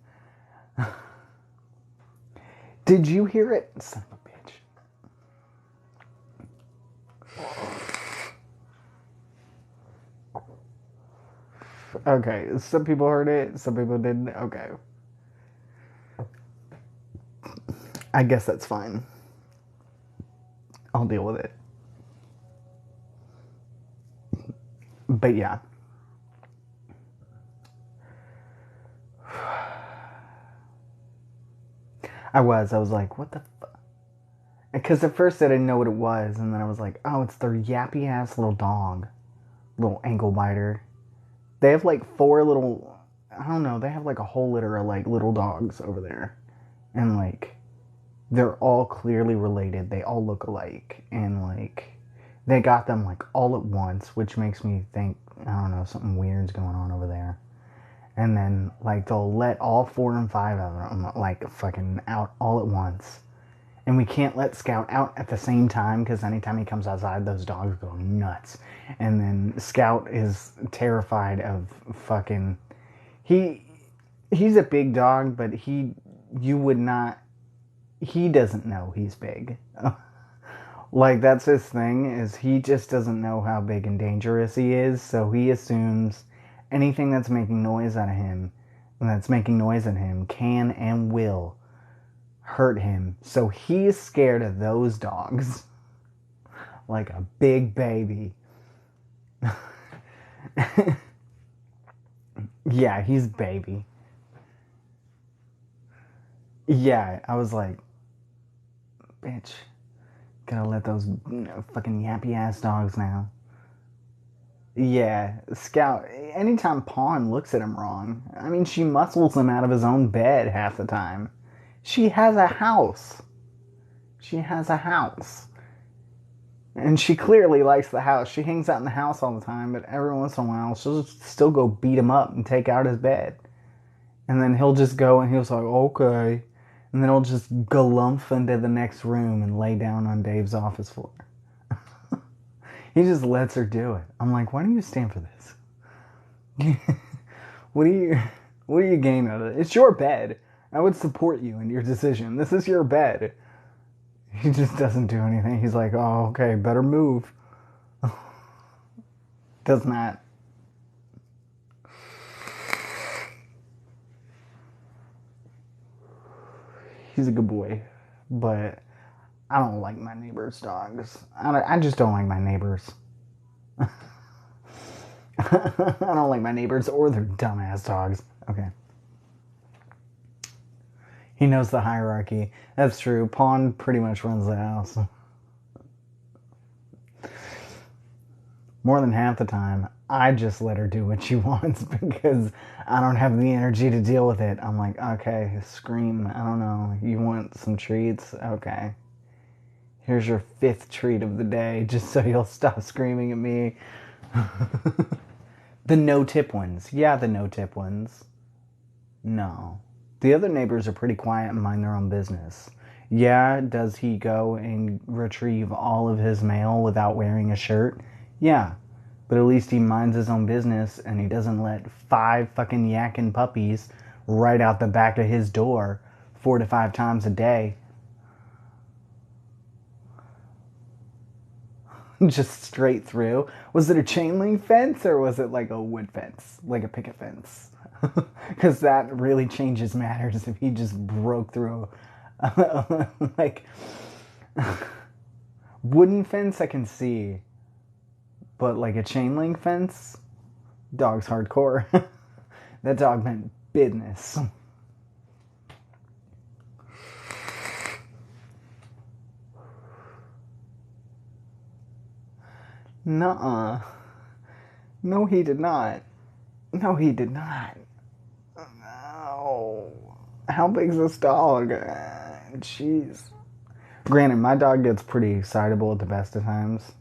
Did you hear it? Son of a bitch. Okay, some people heard it, some people didn't. Okay. I guess that's fine. I'll deal with it. But yeah. I was like, what the fuck? Because at first I didn't know what it was, and then I was like, oh, it's their yappy ass little dog. Little ankle biter. They have like 4 little, I don't know, they have like a whole litter of like little dogs over there. And like, they're all clearly related. They all look alike. And like, they got them like all at once, which makes me think, I don't know, something weird's going on over there. And then like, they'll let all 4 and 5 of them like fucking out all at once. And we can't let Scout out at the same time, because anytime he comes outside, those dogs go nuts. And then Scout is terrified of fucking... He's a big dog, but you would not... He doesn't know he's big. Like, that's his thing, is he just doesn't know how big and dangerous he is, so he assumes anything that's making noise out of him, and that's making noise in him, can and will hurt him. So he's scared of those dogs like a big baby. Yeah, he's baby. Yeah, I was like, bitch, gotta let those fucking yappy ass dogs now. Yeah, Scout, anytime Pawn looks at him wrong, I mean, she muscles him out of his own bed half the time. She has a house. She has a house. And she clearly likes the house. She hangs out in the house all the time, but every once in a while, she'll just still go beat him up and take out his bed. And then he'll just go and he'll say, okay. And then he'll just galumph into the next room and lay down on Dave's office floor. He just lets her do it. I'm like, why do you stand for this? What do you gain out of it? It's your bed. I would support you in your decision. This is your bed. He just doesn't do anything. He's like, oh, okay, better move. Does not. He's a good boy, but I don't like my neighbors' dogs. I just don't like my neighbors. I don't like my neighbors or their dumbass dogs. Okay. He knows the hierarchy. That's true. Pawn pretty much runs the house. More than half the time, I just let her do what she wants because I don't have the energy to deal with it. I'm like, okay, scream. I don't know. You want some treats? Okay. Here's your 5th treat of the day, just so you'll stop screaming at me. The no-tip ones. Yeah, the no-tip ones. No. The other neighbors are pretty quiet and mind their own business. Yeah, does he go and retrieve all of his mail without wearing a shirt? Yeah. But at least he minds his own business and he doesn't let 5 fucking yakking puppies right out the back of his door 4 to 5 times a day. Just straight through. Was it a chain link fence or was it like a wood fence? Like a picket fence? Because that really changes matters if he just broke through like wooden fence I can see, but like a chain link fence, dog's hardcore. That dog meant business. Nuh-uh. No, he did not. No, he did not. No. How big's this dog? Jeez. Granted, my dog gets pretty excitable at the best of times.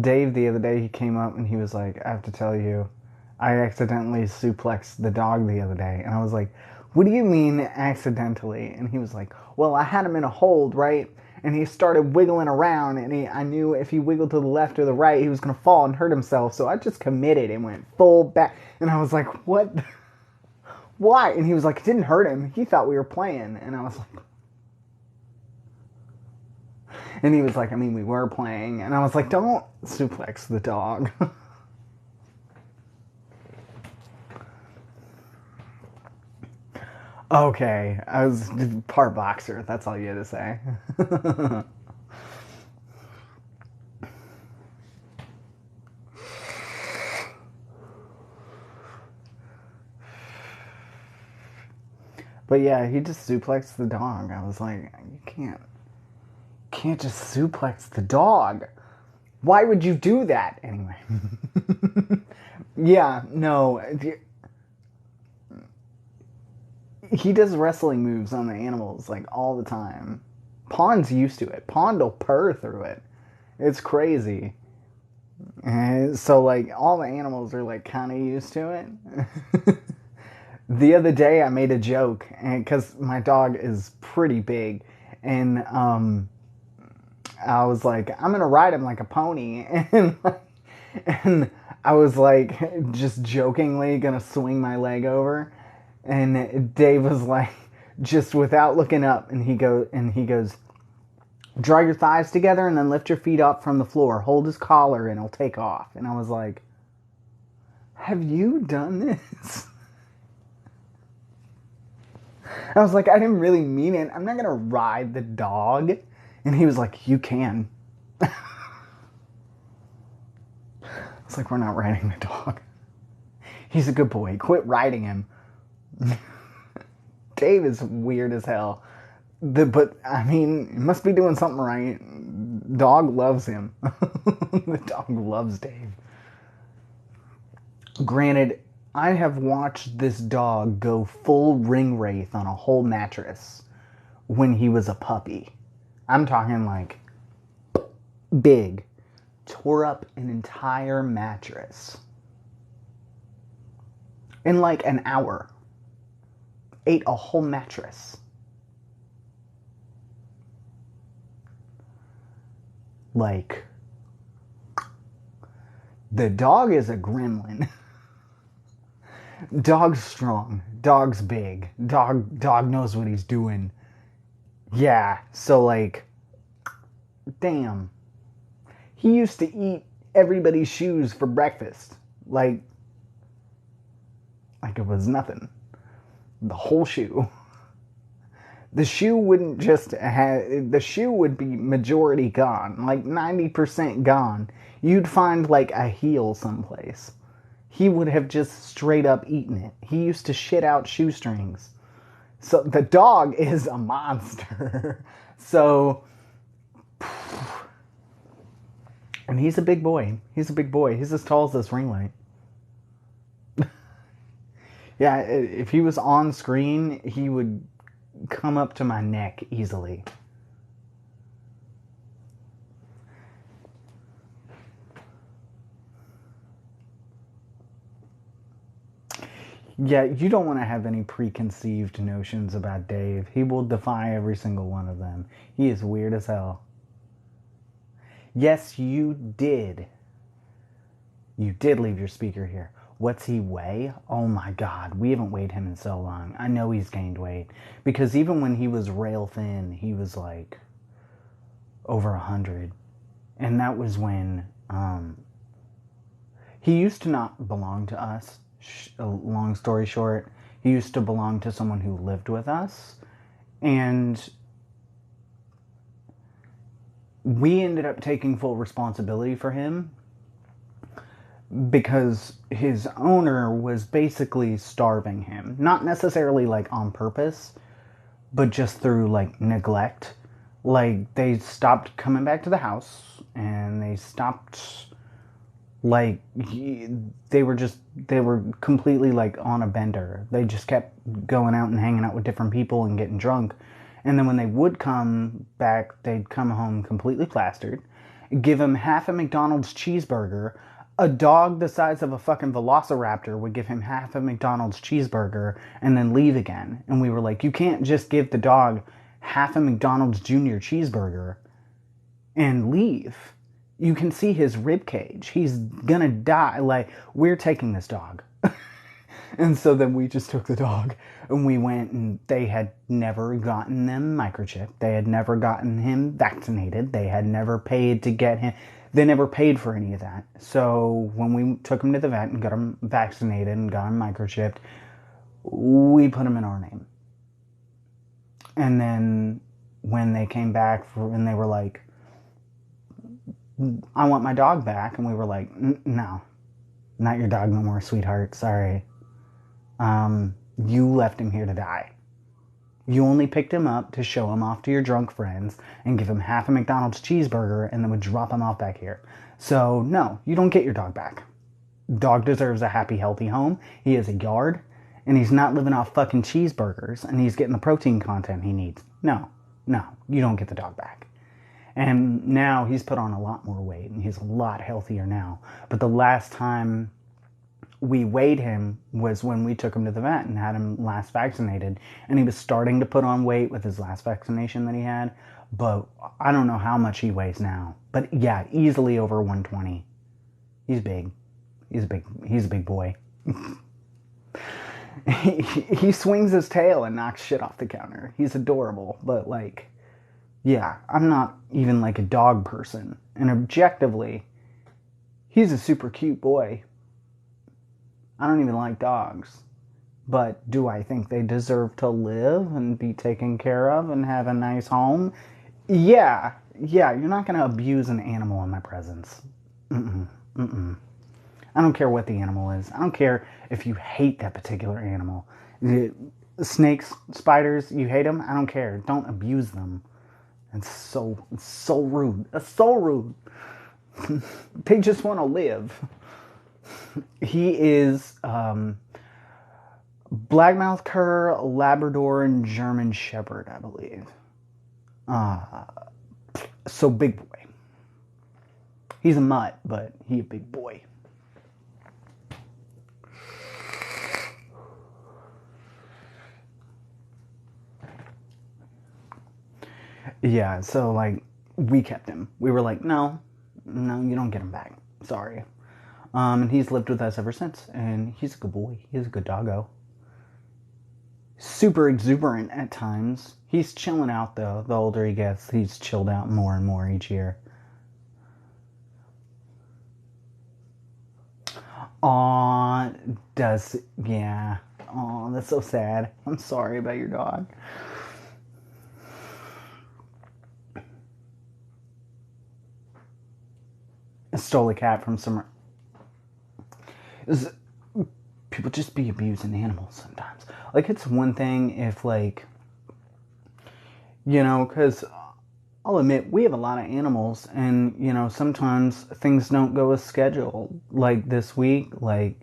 Dave, the other day, he came up and he was like, I have to tell you, I accidentally suplexed the dog the other day. And I was like, what do you mean accidentally? And he was like, well, I had him in a hold, right? And he started wiggling around, and I knew if he wiggled to the left or the right, he was going to fall and hurt himself. So I just committed and went full back. And I was like, what? Why? And he was like, it didn't hurt him. He thought we were playing. And I was like... And he was like, I mean, we were playing. And I was like, don't suplex the dog. Okay, I was part boxer. That's all you had to say. But yeah, he just suplexed the dog. I was like, you can't just suplex the dog. Why would you do that? Anyway. Yeah, no. He does wrestling moves on the animals, like, all the time. Pawn's used to it. Pawn will purr through it. It's crazy. And so, like, all the animals are, like, kind of used to it. The other day, I made a joke, and because my dog is pretty big, and I was like, I'm gonna ride him like a pony, and I was like, just jokingly gonna swing my leg over, and Dave was like, just without looking up, and he goes, draw your thighs together and then lift your feet up from the floor. Hold his collar and he'll take off. And I was like, have you done this? I was like, I didn't really mean it. I'm not going to ride the dog. And he was like, you can. It's like, we're not riding the dog. He's a good boy. Quit riding him. Dave is weird as hell. But, I mean, he must be doing something right. Dog loves him. The dog loves Dave. Granted, I have watched this dog go full ring wraith on a whole mattress when he was a puppy. I'm talking like big. Tore up an entire mattress in like an hour. Ate a whole mattress. Like, the dog is a gremlin. Dog's strong. Dog's big. Dog knows what he's doing. Yeah, so like, damn. He used to eat everybody's shoes for breakfast. Like it was nothing. The whole shoe. The shoe wouldn't just have, the shoe would be majority gone, like 90% gone. You'd find like a heel someplace. He would have just straight up eaten it. He used to shit out shoestrings. So the dog is a monster. So, and he's a big boy. He's a big boy. He's as tall as this ring light. Yeah, if he was on screen, he would come up to my neck easily. Yeah, you don't want to have any preconceived notions about Dave. He will defy every single one of them. He is weird as hell. Yes, you did. You did leave your speaker here. What's he weigh? Oh my god, we haven't weighed him in so long. I know he's gained weight. Because even when he was rail thin, he was like over 100. And that was when he used to not belong to us. Long story short, he used to belong to someone who lived with us. And we ended up taking full responsibility for him because his owner was basically starving him. Not necessarily like on purpose, but just through like neglect. Like they stopped coming back to the house and they stopped like they were completely like on a bender. They just kept going out and hanging out with different people and getting drunk. And then when they would come back, they'd come home completely plastered, give him half a McDonald's cheeseburger. A dog the size of a fucking velociraptor would give him half a McDonald's cheeseburger and then leave again. And we were like, you can't just give the dog half a McDonald's Junior cheeseburger and leave. You can see his rib cage. He's gonna die. Like, we're taking this dog. And so then we just took the dog and we went, and they had never gotten them microchipped. They had never gotten him vaccinated. They had never paid to get him. They never paid for any of that. So when we took him to the vet and got him vaccinated and got him microchipped, we put him in our name. And then when they came back and they were like, I want my dog back. And we were like, no, not your dog no more, sweetheart. Sorry. You left him here to die. You only picked him up to show him off to your drunk friends and give him half a McDonald's cheeseburger and then would drop him off back here. So, no, you don't get your dog back. Dog deserves a happy, healthy home. He has a yard, and he's not living off fucking cheeseburgers, and he's getting the protein content he needs. No, you don't get the dog back. And now he's put on a lot more weight, and he's a lot healthier now. But the last time we weighed him was when we took him to the vet and had him last vaccinated, and he was starting to put on weight with his last vaccination that he had, but I don't know how much he weighs now. But yeah, easily over 120. He's big. He's a big boy. He swings his tail and knocks shit off the counter. He's adorable, but like, yeah, I'm not even like a dog person. And objectively, he's a super cute boy. I don't even like dogs. But do I think they deserve to live and be taken care of and have a nice home? Yeah, you're not going to abuse an animal in my presence. I don't care what the animal is. I don't care if you hate that particular animal. Snakes, spiders, you hate them? I don't care. Don't abuse them. It's so rude. It's so rude. They just want to live. He is Blackmouth Cur, Labrador, and German Shepherd, I believe. So big boy. He's a mutt, but he a big boy. Yeah, so like we kept him. We were like, no, you don't get him back. Sorry. And he's lived with us ever since, and he's a good boy. He's a good doggo. Super exuberant at times. He's chilling out though. The older he gets, he's chilled out more and more each year. Aw, yeah. Aw, that's so sad. I'm sorry about your dog. stole a cat from somewhere. People just be abusing animals sometimes. Like, it's one thing if, like, because I'll admit, we have a lot of animals, and, sometimes things don't go as scheduled. Like, this week, like,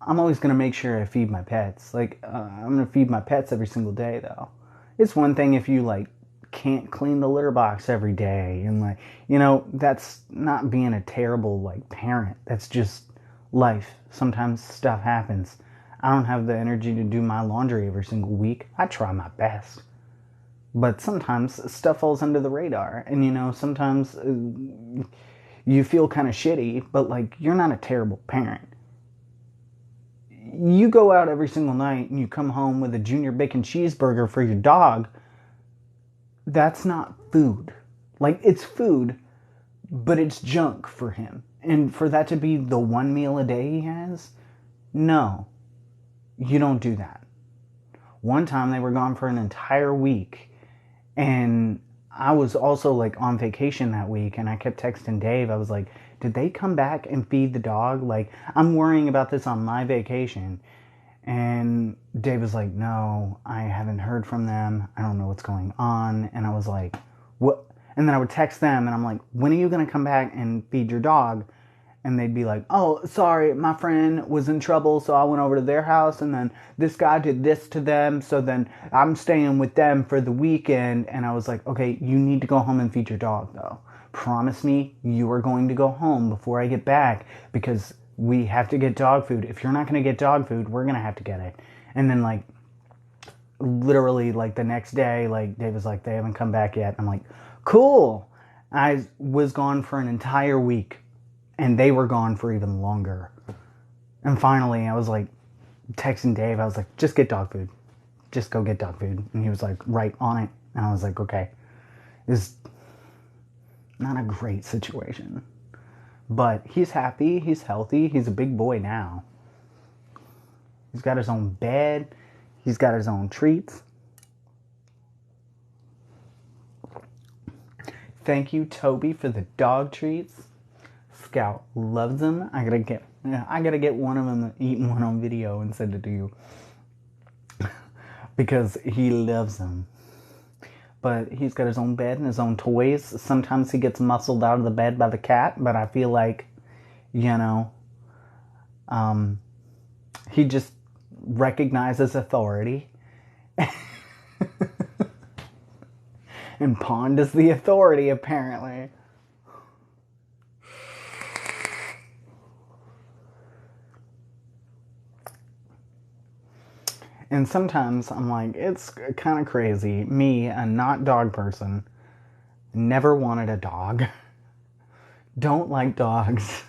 I'm always going to make sure I feed my pets. Like, I'm going to feed my pets every single day, though. It's one thing if you, like, can't clean the litter box every day, and, like, that's not being a terrible, like, parent. That's just life. Sometimes stuff happens. I don't have the energy to do my laundry every single week. I try my best. But sometimes stuff falls under the radar, and, sometimes you feel kind of shitty, but, like, you're not a terrible parent. You go out every single night and you come home with a junior bacon cheeseburger for your dog. That's not food. Like, it's food, but it's junk for him. And for that to be the one meal a day he has, no, you don't do that. One time they were gone for an entire week, and I was also, like, on vacation that week, and I kept texting Dave. I was like, did they come back and feed the dog? Like, I'm worrying about this on my vacation. And Dave was like, no, I haven't heard from them. I don't know what's going on. And I was like, what? And then I would text them, and I'm like, when are you going to come back and feed your dog? And they'd be like, oh, sorry, my friend was in trouble, so I went over to their house, and then this guy did this to them, so then I'm staying with them for the weekend. And I was like, okay, you need to go home and feed your dog, though. Promise me you are going to go home before I get back, because we have to get dog food. If you're not going to get dog food, we're going to have to get it. And then, like, literally, like, the next day, like, Dave was like, they haven't come back yet. I'm like, cool. I was gone for an entire week, and they were gone for even longer. And finally, I was like, texting Dave, I was like, just get dog food. Just go get dog food. And he was like, right on it. And I was like, okay. This not a great situation, but he's happy, he's healthy, he's a big boy now. He's got his own bed, he's got his own treats. Thank you, Toby, for the dog treats. Scout loves them. I gotta get one of them, eating one on video and send it to you, because he loves them. But he's got his own bed and his own toys. Sometimes he gets muscled out of the bed by the cat, but I feel like, he just recognizes authority. And Pond is the authority, apparently. And sometimes I'm like, it's kind of crazy. Me, a not dog person, never wanted a dog. Don't like dogs.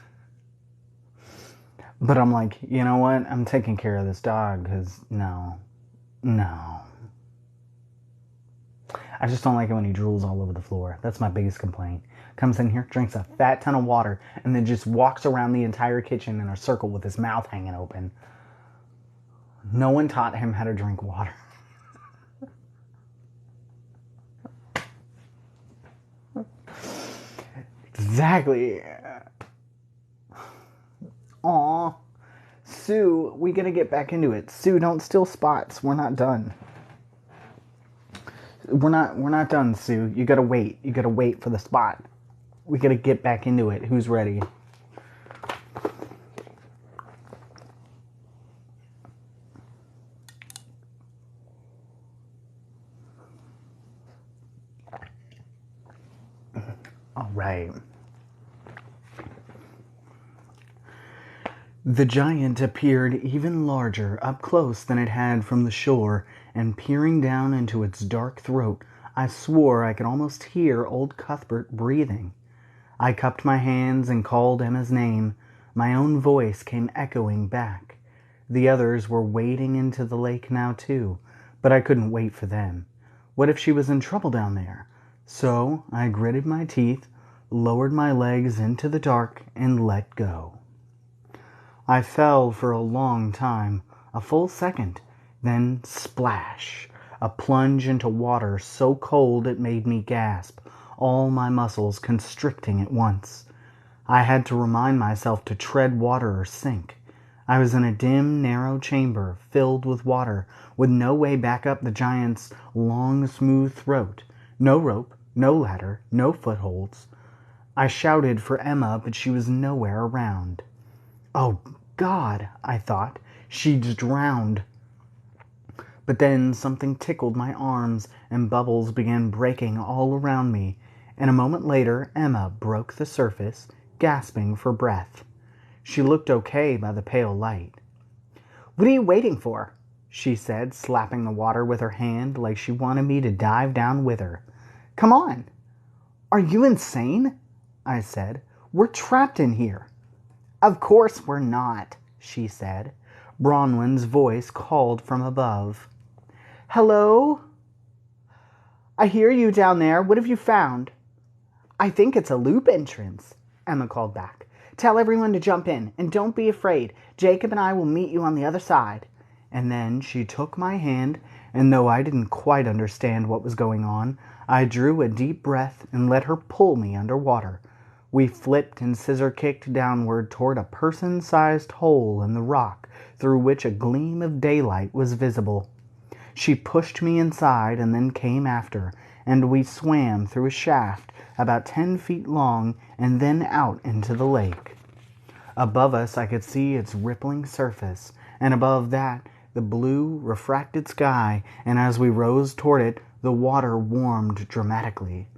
But I'm like, you know what? I'm taking care of this dog, because no. I just don't like it when he drools all over the floor. That's my biggest complaint. Comes in here, drinks a fat ton of water, and then just walks around the entire kitchen in a circle with his mouth hanging open. No one taught him how to drink water. Exactly. Aw. Sue, we gotta get back into it. Sue, don't steal spots. We're not done. We're not done, Sue. You gotta wait. You gotta wait for the spot. We gotta get back into it. Who's ready? All right. The giant appeared even larger up close than it had from the shore, and peering down into its dark throat, I swore I could almost hear old Cuthbert breathing. I cupped my hands and called Emma's name. My own voice came echoing back. The others were wading into the lake now too, but I couldn't wait for them. What if she was in trouble down there? So I gritted my teeth, lowered my legs into the dark, and let go. I fell for a long time, a full second, then splash, a plunge into water so cold it made me gasp, all my muscles constricting at once. I had to remind myself to tread water or sink. I was in a dim, narrow chamber filled with water, with no way back up the giant's long, smooth throat. No rope, no ladder, no footholds. I shouted for Emma, but she was nowhere around. Oh, God, I thought. She's drowned. But then something tickled my arms, and bubbles began breaking all around me, and a moment later Emma broke the surface, gasping for breath. She looked okay by the pale light. "What are you waiting for?" she said, slapping the water with her hand like she wanted me to dive down with her. "Come on." "Are you insane?" I said. "We're trapped in here." "Of course we're not," she said. Bronwyn's voice called from above. "Hello? I hear you down there. What have you found?" "I think it's a loop entrance," Emma called back. "Tell everyone to jump in, and don't be afraid. Jacob and I will meet you on the other side." And then she took my hand, and though I didn't quite understand what was going on, I drew a deep breath and let her pull me underwater. We flipped and scissor-kicked downward toward a person-sized hole in the rock through which a gleam of daylight was visible. She pushed me inside and then came after, and we swam through a shaft about 10 feet long and then out into the lake. Above us I could see its rippling surface, and above that the blue, refracted sky, and as we rose toward it, the water warmed dramatically.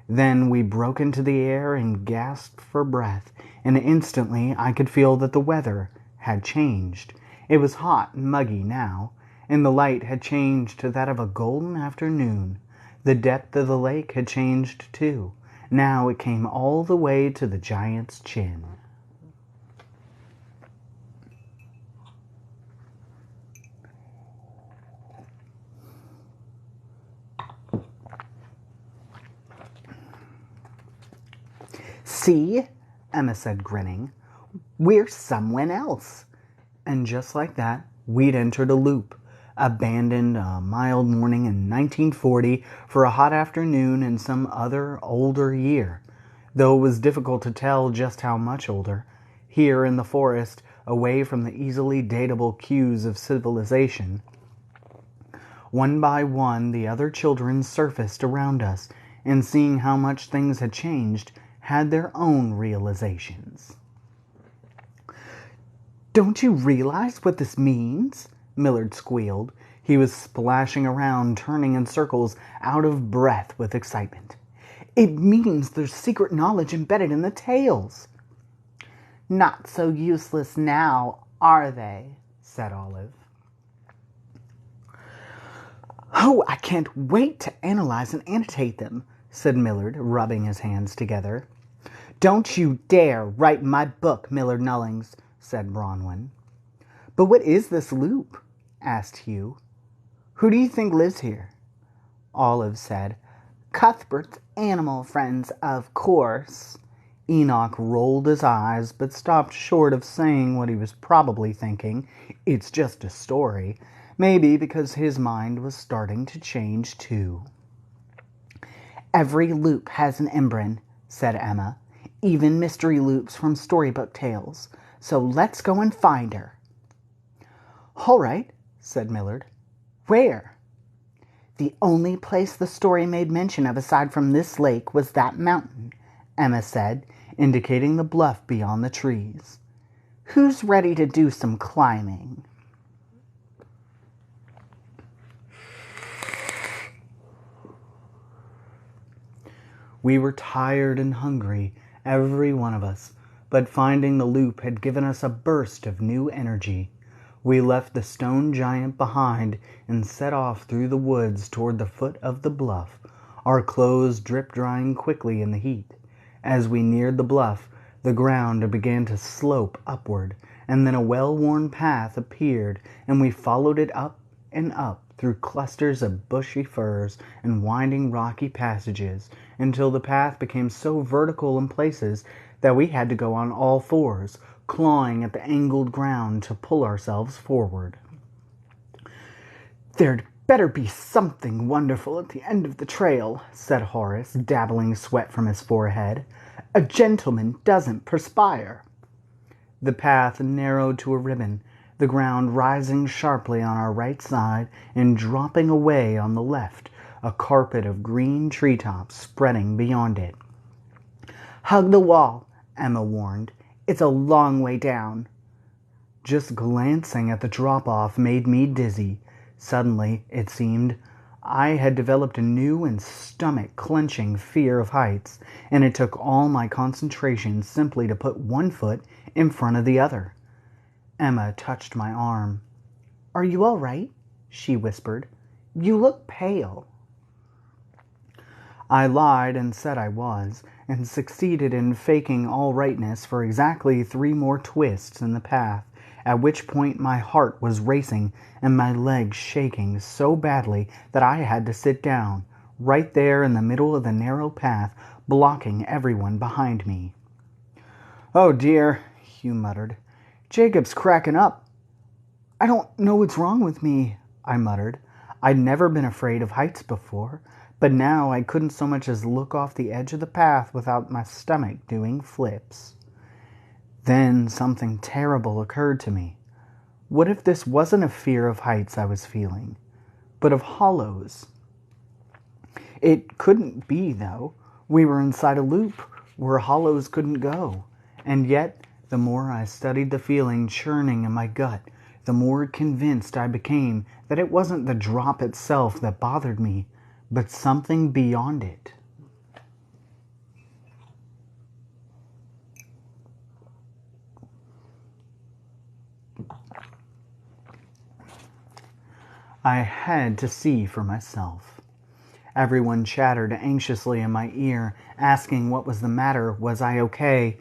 Then we broke into the air and gasped for breath, and instantly I could feel that the weather had changed. It was hot and muggy now, and the light had changed to that of a golden afternoon. The depth of the lake had changed too. Now it came all the way to the giant's chin. "See?" Emma said, grinning. "We're someone else." And just like that, we'd entered a loop, abandoned a mild morning in 1940 for a hot afternoon in some other older year, though it was difficult to tell just how much older. Here in the forest, away from the easily datable cues of civilization, one by one the other children surfaced around us, and seeing how much things had changed, had their own realizations. "Don't you realize what this means?" Millard squealed. He was splashing around, turning in circles, out of breath with excitement. "It means there's secret knowledge embedded in the tales." "Not so useless now, are they?" said Olive. "Oh, I can't wait to analyze and annotate them," said Millard, rubbing his hands together. "Don't you dare write my book, Millard Nullings," said Bronwyn. "But what is this loop?" asked Hugh. "Who do you think lives here?" Olive said, "Cuthbert's animal friends, of course." Enoch rolled his eyes, but stopped short of saying what he was probably thinking. It's just a story. Maybe because his mind was starting to change too. "Every loop has an Embrin," said Emma. "Even mystery loops from storybook tales. So let's go and find her." "All right," said Millard. "Where?" "The only place the story made mention of aside from this lake was that mountain," Emma said, indicating the bluff beyond the trees. "Who's ready to do some climbing?" We were tired and hungry, every one of us, but finding the loop had given us a burst of new energy. We left the stone giant behind and set off through the woods toward the foot of the bluff, our clothes drip-drying quickly in the heat. As we neared the bluff, the ground began to slope upward, and then a well-worn path appeared, and we followed it up and up through clusters of bushy firs and winding rocky passages, until the path became so vertical in places that we had to go on all fours, clawing at the angled ground to pull ourselves forward. "There'd better be something wonderful at the end of the trail," said Horace, dabbling sweat from his forehead. A gentleman doesn't perspire. The path narrowed to a ribbon, the ground rising sharply on our right side and dropping away on the left, a carpet of green treetops spreading beyond it. "Hug the wall," Emma warned. "It's a long way down." Just glancing at the drop-off made me dizzy. Suddenly, it seemed, I had developed a new and stomach-clenching fear of heights, and it took all my concentration simply to put one foot in front of the other. Emma touched my arm. "Are you all right?" she whispered. "You look pale." I lied and said I was, and succeeded in faking all rightness for exactly 3 more twists in the path, at which point my heart was racing and my legs shaking so badly that I had to sit down, right there in the middle of the narrow path, blocking everyone behind me. "Oh dear," Hugh muttered. "Jacob's cracking up." "I don't know what's wrong with me," I muttered. I'd never been afraid of heights before, but now I couldn't so much as look off the edge of the path without my stomach doing flips. Then something terrible occurred to me. What if this wasn't a fear of heights I was feeling, but of hollows? It couldn't be, though. We were inside a loop where hollows couldn't go. And yet, the more I studied the feeling churning in my gut, the more convinced I became that it wasn't the drop itself that bothered me, but something beyond it. I had to see for myself. Everyone chattered anxiously in my ear, asking what was the matter, was I okay?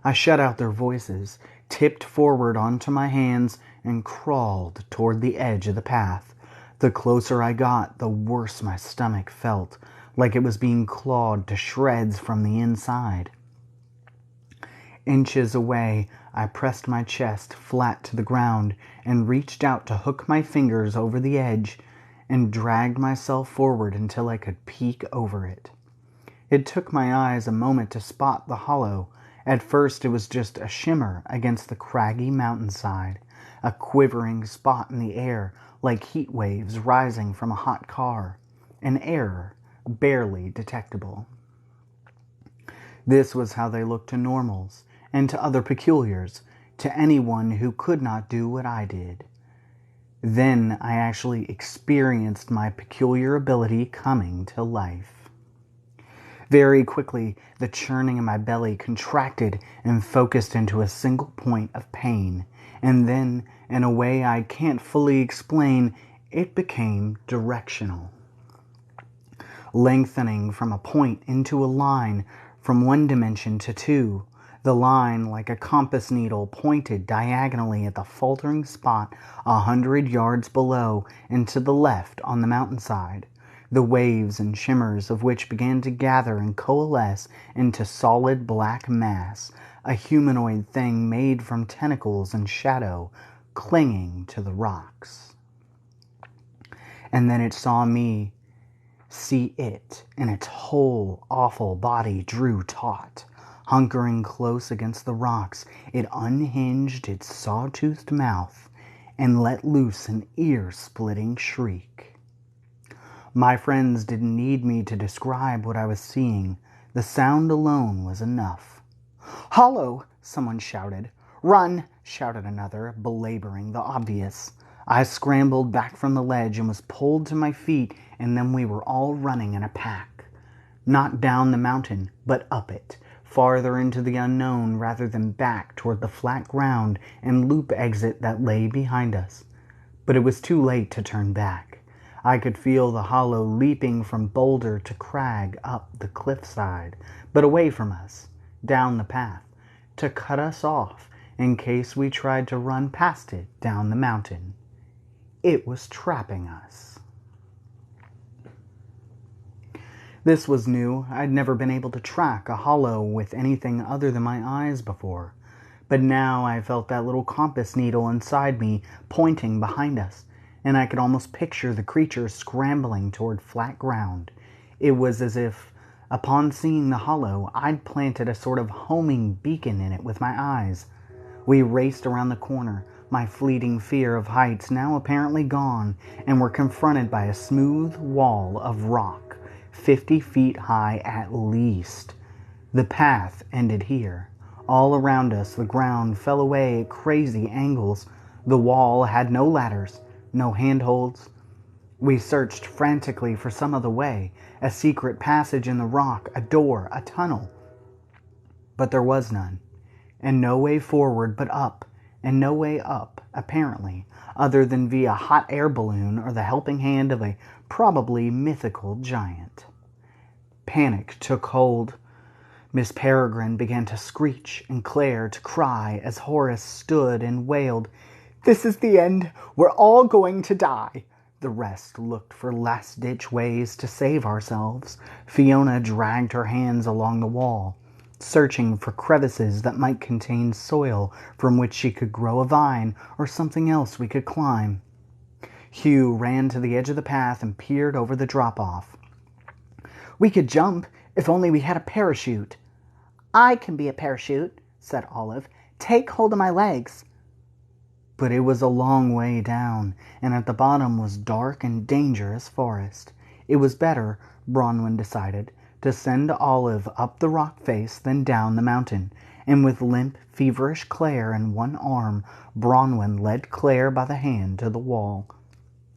I shut out their voices, tipped forward onto my hands, and crawled toward the edge of the path. The closer I got, the worse my stomach felt, like it was being clawed to shreds from the inside. Inches away, I pressed my chest flat to the ground and reached out to hook my fingers over the edge and dragged myself forward until I could peek over it. It took my eyes a moment to spot the hollow. At first it was just a shimmer against the craggy mountainside, a quivering spot in the air like heat waves rising from a hot car, an error barely detectable. This was how they looked to normals and to other peculiars, to anyone who could not do what I did. Then I actually experienced my peculiar ability coming to life. Very quickly, the churning in my belly contracted and focused into a single point of pain, and then, in a way I can't fully explain, it became directional. Lengthening from a point into a line, from one dimension to two, the line, like a compass needle, pointed diagonally at the faltering spot 100 yards below and to the left on the mountainside, the waves and shimmers of which began to gather and coalesce into solid black mass, a humanoid thing made from tentacles and shadow, clinging to the rocks. And then it saw me, see it, and its whole awful body drew taut. Hunkering close against the rocks, it unhinged its saw-toothed mouth and let loose an ear-splitting shriek. My friends didn't need me to describe what I was seeing. The sound alone was enough. "Hollow!" someone shouted. "Run!" shouted another, belaboring the obvious. I scrambled back from the ledge and was pulled to my feet, and then we were all running in a pack. Not down the mountain, but up it, farther into the unknown rather than back toward the flat ground and loop exit that lay behind us. But it was too late to turn back. I could feel the hollow leaping from boulder to crag up the cliffside, but away from us, down the path, to cut us off in case we tried to run past it down the mountain. It was trapping us. This was new. I'd never been able to track a hollow with anything other than my eyes before. But now I felt that little compass needle inside me pointing behind us, and I could almost picture the creature scrambling toward flat ground. It was as if Upon seeing the hollow, I'd planted a sort of homing beacon in it with my eyes. We raced around the corner, my fleeting fear of heights now apparently gone, and were confronted by a smooth wall of rock, 50 feet high at least. The path ended here. All around us, the ground fell away at crazy angles. The wall had no ladders, no handholds. We searched frantically for some other way, a secret passage in the rock, a door, a tunnel. But there was none, and no way forward but up, and no way up, apparently, other than via hot air balloon or the helping hand of a probably mythical giant. Panic took hold. Miss Peregrine began to screech and Claire to cry as Horace stood and wailed, "This is the end. We're all going to die." The rest looked for last-ditch ways to save ourselves. Fiona dragged her hands along the wall, searching for crevices that might contain soil from which she could grow a vine or something else we could climb. Hugh ran to the edge of the path and peered over the drop-off. "We could jump if only we had a parachute." "I can be a parachute," said Olive. "Take hold of my legs." But it was a long way down, and at the bottom was dark and dangerous forest. It was better, Bronwyn decided, to send Olive up the rock face than down the mountain, and with limp, feverish Claire in one arm, Bronwyn led Claire by the hand to the wall.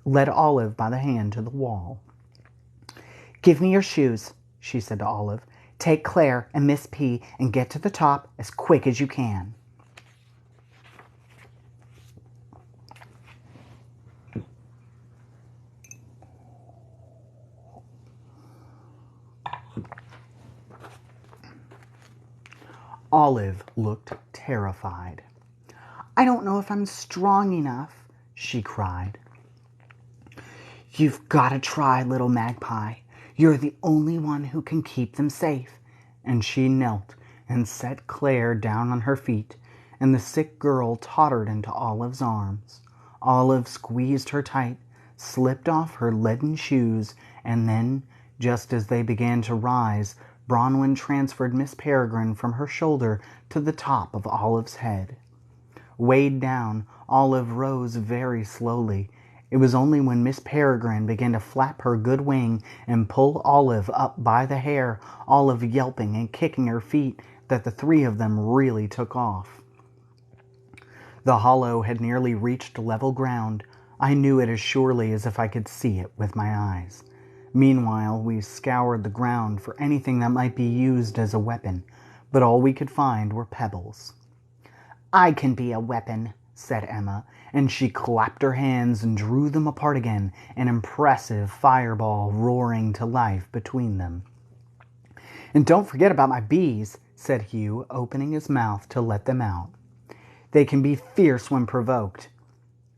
Led Olive by the hand to the wall. "Give me your shoes," she said to Olive. "Take Claire and Miss P and get to the top as quick as you can." Olive looked terrified. "I don't know if I'm strong enough," she cried. "You've got to try, little magpie. You're the only one who can keep them safe." And she knelt and set Claire down on her feet, and the sick girl tottered into Olive's arms. Olive squeezed her tight, slipped off her leaden shoes, and then, just as they began to rise, Bronwyn transferred Miss Peregrine from her shoulder to the top of Olive's head. Weighed down, Olive rose very slowly. It was only when Miss Peregrine began to flap her good wing and pull Olive up by the hair, Olive yelping and kicking her feet, that the three of them really took off. The hollow had nearly reached level ground. I knew it as surely as if I could see it with my eyes. Meanwhile, we scoured the ground for anything that might be used as a weapon, but all we could find were pebbles. "I can be a weapon," said Emma, and she clapped her hands and drew them apart again, an impressive fireball roaring to life between them. "And don't forget about my bees," said Hugh, opening his mouth to let them out. "They can be fierce when provoked."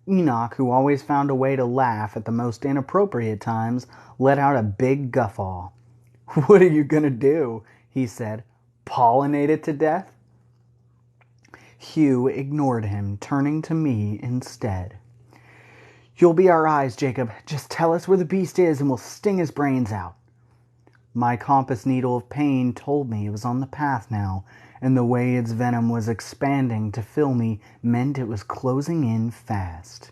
Enoch, who always found a way to laugh at the most inappropriate times, let out a big guffaw. "What are you going to do?" he said. "Pollinate it to death?" Hugh ignored him, turning to me instead. "You'll be our eyes, Jacob. Just tell us where the beast is and we'll sting his brains out." My compass needle of pain told me it was on the path now, and the way its venom was expanding to fill me meant it was closing in fast.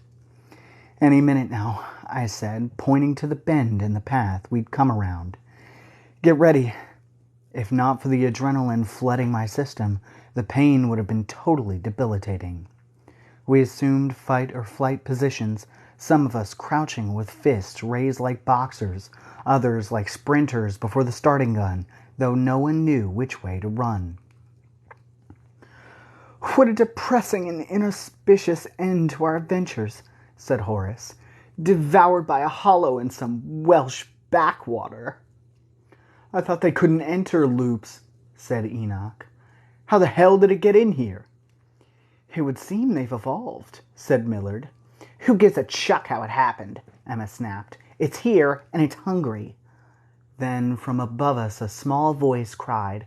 "Any minute now," I said, pointing to the bend in the path we'd come around. "Get ready." If not for the adrenaline flooding my system, the pain would have been totally debilitating. We assumed fight or flight positions, some of us crouching with fists raised like boxers, others like sprinters before the starting gun, though no one knew which way to run. "What a depressing and inauspicious end to our adventures," said Horace. "Devoured by a hollow in some Welsh backwater." "I thought they couldn't enter loops," said Enoch. "How the hell did it get in here?" "It would seem they've evolved," said Millard. "Who gives a chuck how it happened?" Emma snapped. "It's here, and it's hungry." Then from above us a small voice cried,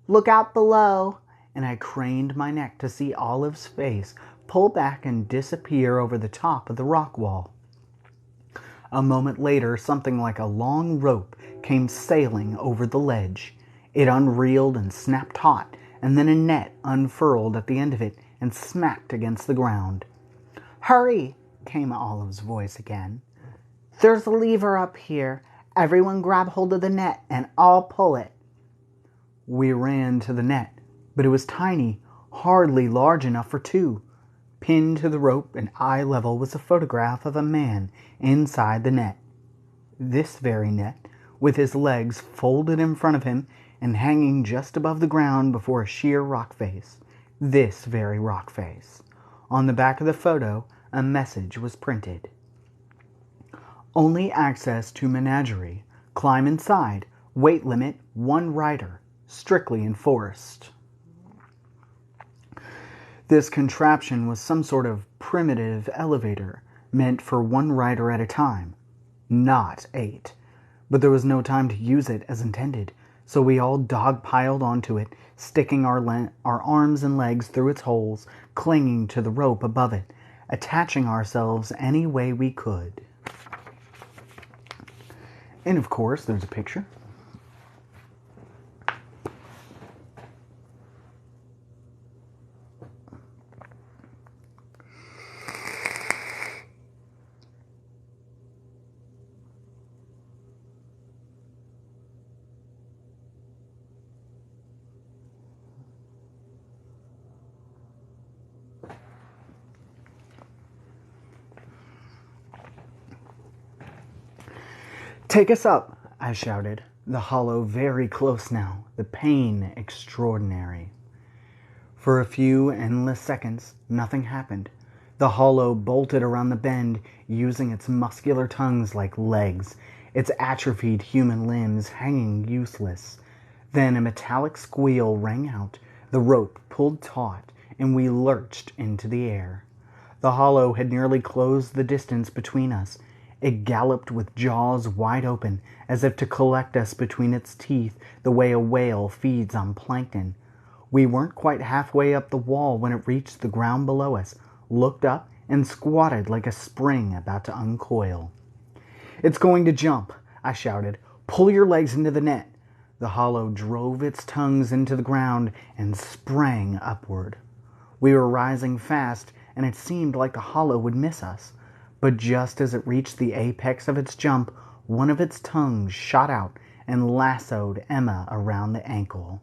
"Look out below!" and I craned my neck to see Olive's face pull back and disappear over the top of the rock wall. A moment later, something like a long rope came sailing over the ledge. It unreeled and snapped taut, and then a net unfurled at the end of it and smacked against the ground. "Hurry!" came Olive's voice again. "There's a lever up here. Everyone grab hold of the net and I'll pull it." We ran to the net, but it was tiny, hardly large enough for two. Pinned to the rope and eye level was a photograph of a man inside the net. This very net, with his legs folded in front of him and hanging just above the ground before a sheer rock face. This very rock face. On the back of the photo, a message was printed. "Only access to menagerie. Climb inside. Weight limit 1 rider. Strictly enforced." This contraption was some sort of primitive elevator meant for 1 rider at a time, not 8. But there was no time to use it as intended, so we all dog-piled onto it, sticking our arms and legs through its holes, clinging to the rope above it, attaching ourselves any way we could. And of course, there's a picture. "Take us up," I shouted. The hollow very close now, the pain extraordinary. For a few endless seconds, nothing happened. The hollow bolted around the bend, using its muscular tongues like legs, its atrophied human limbs hanging useless. Then a metallic squeal rang out, the rope pulled taut, and we lurched into the air. The hollow had nearly closed the distance between us. It galloped with jaws wide open, as if to collect us between its teeth the way a whale feeds on plankton. We weren't quite halfway up the wall when it reached the ground below us, looked up, and squatted like a spring about to uncoil. "It's going to jump," I shouted. "Pull your legs into the net." The hollow drove its tongues into the ground and sprang upward. We were rising fast, and it seemed like the hollow would miss us. But just as it reached the apex of its jump, one of its tongues shot out and lassoed Emma around the ankle.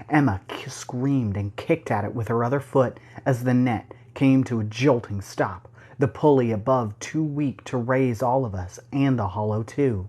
Emma screamed and kicked at it with her other foot as the net came to a jolting stop, the pulley above too weak to raise all of us, and the hollow too.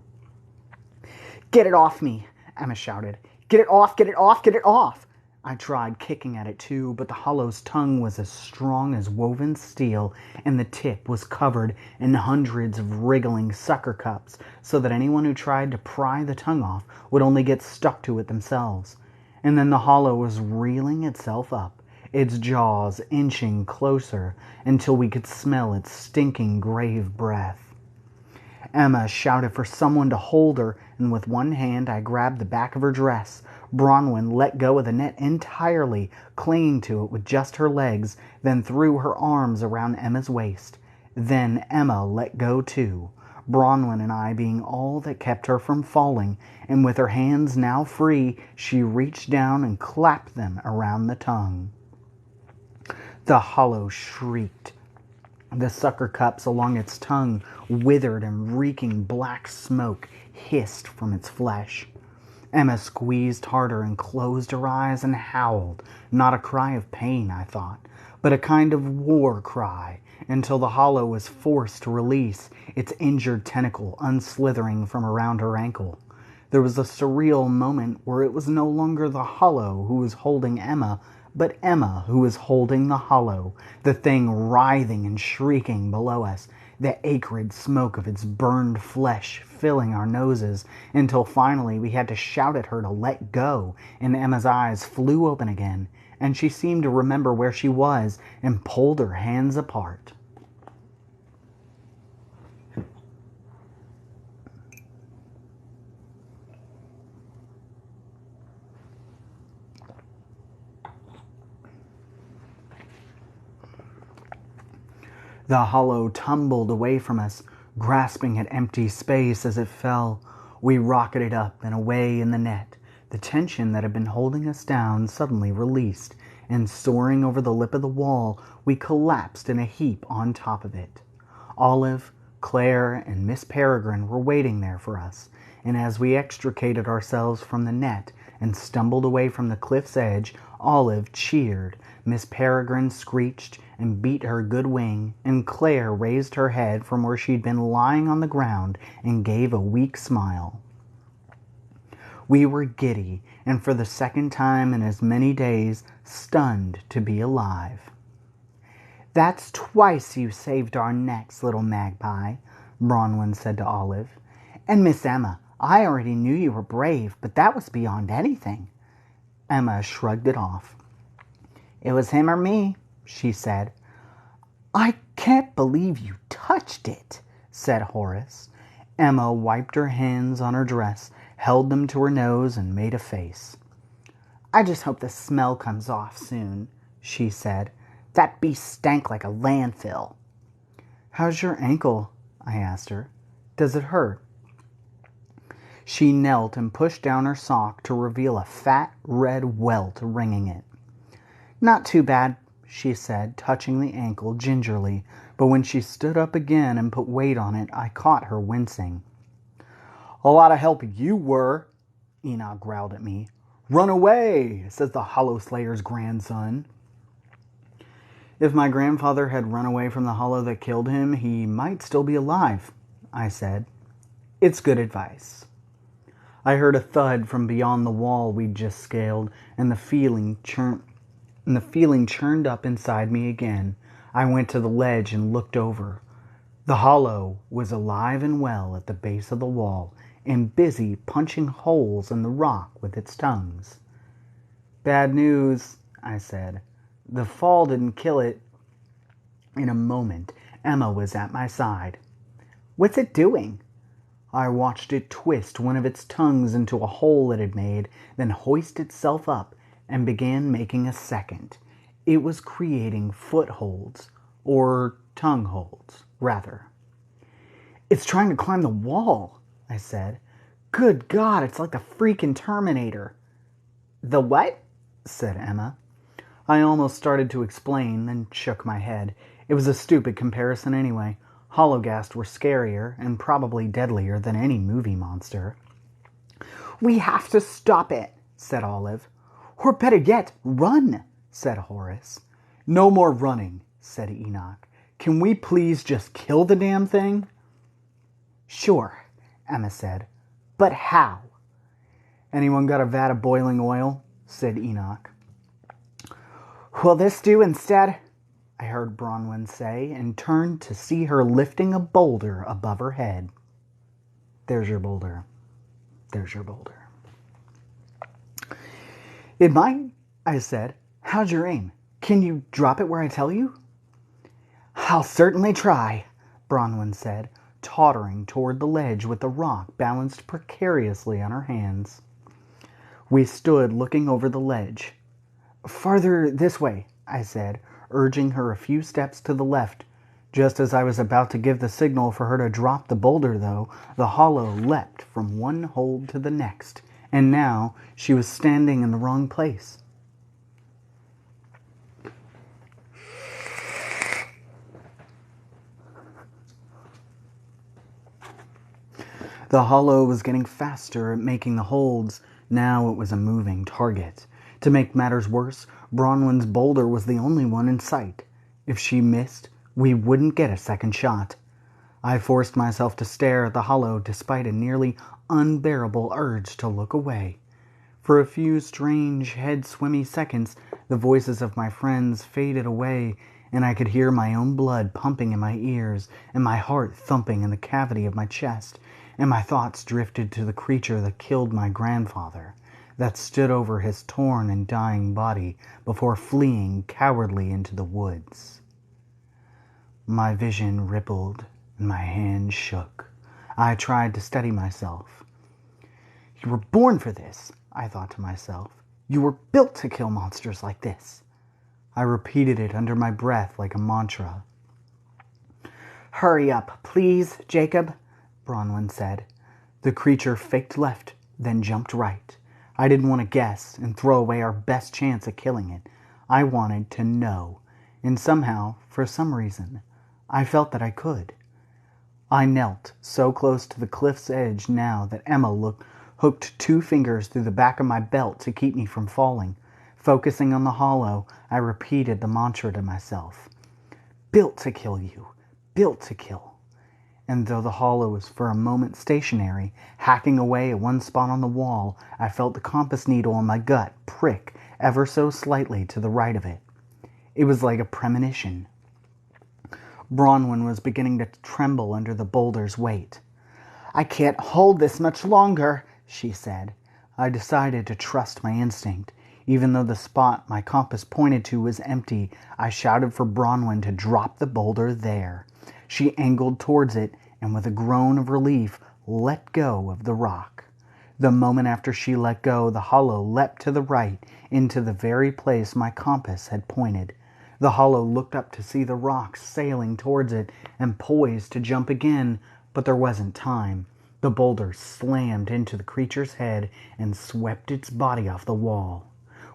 "Get it off me," Emma shouted. "Get it off, get it off, get it off!" I tried kicking at it too, but the hollow's tongue was as strong as woven steel, and the tip was covered in hundreds of wriggling sucker cups, so that anyone who tried to pry the tongue off would only get stuck to it themselves. And then the hollow was reeling itself up, its jaws inching closer until we could smell its stinking grave breath. Emma shouted for someone to hold her, and with one hand I grabbed the back of her dress. Bronwyn let go of the net entirely, clinging to it with just her legs, then threw her arms around Emma's waist. Then Emma let go too, Bronwyn and I being all that kept her from falling, and with her hands now free, she reached down and clapped them around the tongue. The hollow shrieked. The sucker cups along its tongue withered, and reeking black smoke hissed from its flesh. Emma squeezed harder and closed her eyes and howled, not a cry of pain, I thought, but a kind of war cry, until the hollow was forced to release, its injured tentacle unslithering from around her ankle. There was a surreal moment where it was no longer the hollow who was holding Emma, but Emma who was holding the hollow, the thing writhing and shrieking below us, the acrid smoke of its burned flesh filling our noses, until finally we had to shout at her to let go, and Emma's eyes flew open again, and she seemed to remember where she was and pulled her hands apart. The hollow tumbled away from us, grasping at empty space as it fell. We rocketed up and away in the net. The tension that had been holding us down suddenly released, and soaring over the lip of the wall, we collapsed in a heap on top of it. Olive, Claire, and Miss Peregrine were waiting there for us, and as we extricated ourselves from the net and stumbled away from the cliff's edge, Olive cheered, Miss Peregrine screeched and beat her good wing, and Claire raised her head from where she'd been lying on the ground and gave a weak smile. We were giddy, and for the second time in as many days, stunned to be alive. "That's twice you saved our necks, little magpie," Bronwyn said to Olive. "And Miss Emma, I already knew you were brave, but that was beyond anything." Emma shrugged it off. "It was him or me," she said. "I can't believe you touched it," said Horace. Emma wiped her hands on her dress, held them to her nose, and made a face. "I just hope the smell comes off soon," she said. "That beast stank like a landfill." "How's your ankle?" I asked her. "Does it hurt?" She knelt and pushed down her sock to reveal a fat red welt ringing it. "Not too bad," she said, touching the ankle gingerly, but when she stood up again and put weight on it, I caught her wincing. "A lot of help you were," Enoch growled at me. "Run away," says the Hollow Slayer's grandson. "If my grandfather had run away from the hollow that killed him, he might still be alive," I said. "It's good advice." I heard a thud from beyond the wall we'd just scaled, and the feeling churned up inside me again. I went to the ledge and looked over. The hollow was alive and well at the base of the wall, and busy punching holes in the rock with its tongues. "Bad news," I said. "The fall didn't kill it." In a moment, Emma was at my side. "What's it doing?" I watched it twist one of its tongues into a hole it had made, then hoist itself up and began making a second. It was creating footholds, or tongue holds, rather. "It's trying to climb the wall," I said. "Good God, it's like the freaking Terminator." "The what?" said Emma. I almost started to explain, then shook my head. It was a stupid comparison anyway. Hologhast were scarier and probably deadlier than any movie monster. "We have to stop it," said Olive. "Or better yet, run," said Horace. "No more running," said Enoch. "Can we please just kill the damn thing?" "Sure," Emma said. "But how?" "Anyone got a vat of boiling oil?" said Enoch. "Will this do instead?" I heard Bronwyn say, and turned to see her lifting a boulder above her head. "There's your boulder. There's your boulder." "It might," I said. "How's your aim? Can you drop it where I tell you?" "I'll certainly try," Bronwyn said, tottering toward the ledge with the rock balanced precariously on her hands. We stood looking over the ledge. "Farther this way," I said, urging her a few steps to the left. Just as I was about to give the signal for her to drop the boulder, though, the hollow leapt from one hold to the next, and now she was standing in the wrong place. The hollow was getting faster at making the holds. Now it was a moving target. To make matters worse, Bronwyn's boulder was the only one in sight. If she missed, we wouldn't get a second shot. I forced myself to stare at the hollow despite a nearly unbearable urge to look away. For a few strange, head-swimmy seconds, the voices of my friends faded away, and I could hear my own blood pumping in my ears, and my heart thumping in the cavity of my chest, and my thoughts drifted to the creature that killed my grandfather, that stood over his torn and dying body before fleeing cowardly into the woods. My vision rippled, and my hand shook. I tried to steady myself. "You were born for this," I thought to myself. "You were built to kill monsters like this." I repeated it under my breath like a mantra. "Hurry up, please, Jacob," Bronwyn said. The creature faked left, then jumped right. I didn't want to guess and throw away our best chance at killing it. I wanted to know, and somehow, for some reason, I felt that I could. I knelt so close to the cliff's edge now that Emma hooked 2 fingers through the back of my belt to keep me from falling. Focusing on the hollow, I repeated the mantra to myself. Built to kill you. Built to kill. And though the hollow was for a moment stationary, hacking away at one spot on the wall, I felt the compass needle in my gut prick ever so slightly to the right of it. It was like a premonition. Bronwyn was beginning to tremble under the boulder's weight. I can't hold this much longer, she said. I decided to trust my instinct. Even though the spot my compass pointed to was empty, I shouted for Bronwyn to drop the boulder there. She angled towards it and with a groan of relief let go of the rock. The moment after she let go, the hollow leapt to the right into the very place my compass had pointed. The hollow looked up to see the rock sailing towards it and poised to jump again, but there wasn't time. The boulder slammed into the creature's head and swept its body off the wall.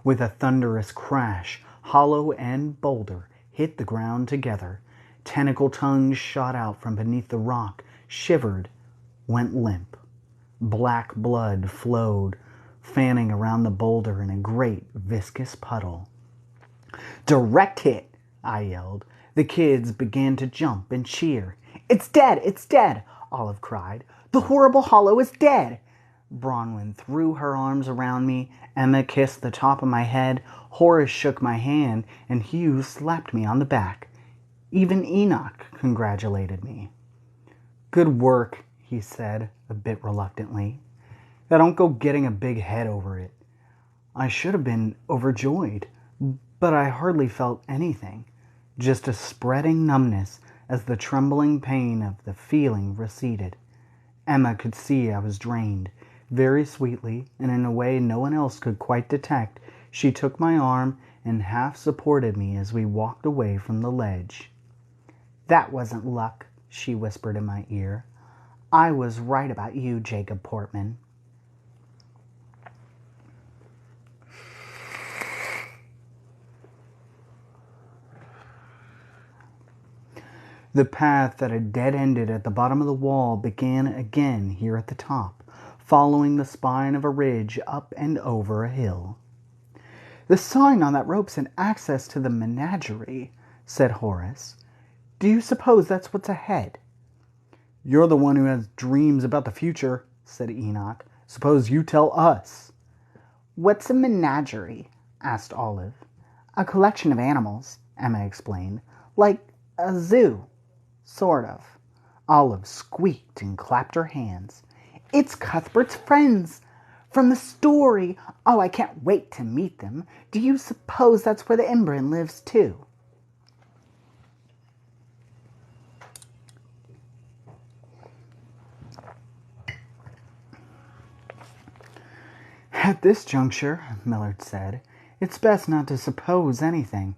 With a thunderous crash, hollow and boulder hit the ground together. Tentacle tongues shot out from beneath the rock, shivered, went limp. Black blood flowed, fanning around the boulder in a great viscous puddle. Direct hit, I yelled. The kids began to jump and cheer. It's dead! It's dead! Olive cried. The horrible hollow is dead! Bronwyn threw her arms around me. Emma kissed the top of my head. Horace shook my hand, and Hugh slapped me on the back. Even Enoch congratulated me. Good work, he said, a bit reluctantly. Now don't go getting a big head over it. I should have been overjoyed, but I hardly felt anything, just a spreading numbness as the trembling pain of the feeling receded. Emma could see I was drained. Very sweetly, and in a way no one else could quite detect, she took my arm and half supported me as we walked away from the ledge. That wasn't luck, she whispered in my ear. I was right about you, Jacob Portman. The path that had dead-ended at the bottom of the wall began again here at the top, following the spine of a ridge up and over a hill. The sign on that rope's an access to the menagerie, said Horace. Do you suppose that's what's ahead? You're the one who has dreams about the future, said Enoch. Suppose you tell us. What's a menagerie? Asked Olive. A collection of animals, Emma explained. Like a zoo. Sort of. Olive squeaked and clapped her hands. It's Cuthbert's friends. From the story. Oh, I can't wait to meet them. Do you suppose that's where the Imbrin lives, too? At this juncture, Millard said, it's best not to suppose anything.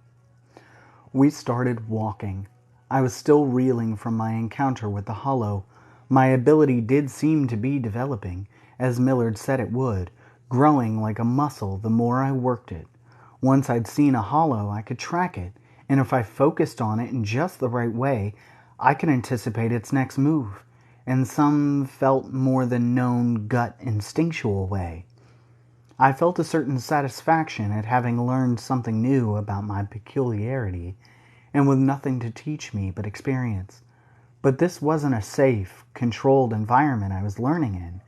We started walking. I was still reeling from my encounter with the hollow. My ability did seem to be developing, as Millard said it would, growing like a muscle the more I worked it. Once I'd seen a hollow, I could track it, and if I focused on it in just the right way, I could anticipate its next move, in some felt more than known gut instinctual way. I felt a certain satisfaction at having learned something new about my peculiarity, and with nothing to teach me but experience. But this wasn't a safe, controlled environment I was learning in.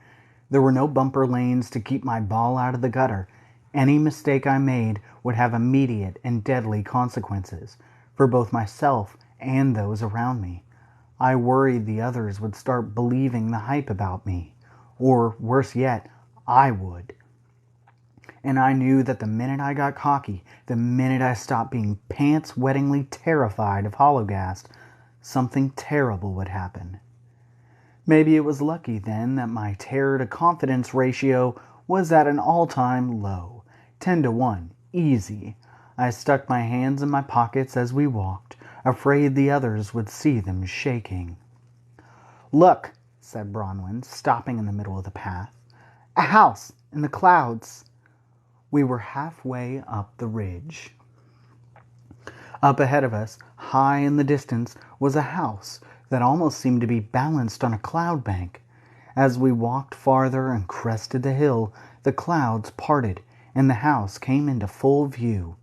There were no bumper lanes to keep my ball out of the gutter. Any mistake I made would have immediate and deadly consequences, for both myself and those around me. I worried the others would start believing the hype about me, or worse yet, I would. And I knew that the minute I got cocky, the minute I stopped being pants-wettingly terrified of Hologast, something terrible would happen. Maybe it was lucky then that my terror-to-confidence ratio was at an all-time low, 10-1, easy. I stuck my hands in my pockets as we walked, afraid the others would see them shaking. Look, said Bronwyn, stopping in the middle of the path. A house in the clouds. We were halfway up the ridge. Up ahead of us, high in the distance, was a house that almost seemed to be balanced on a cloud bank. As we walked farther and crested the hill, the clouds parted and the house came into full view.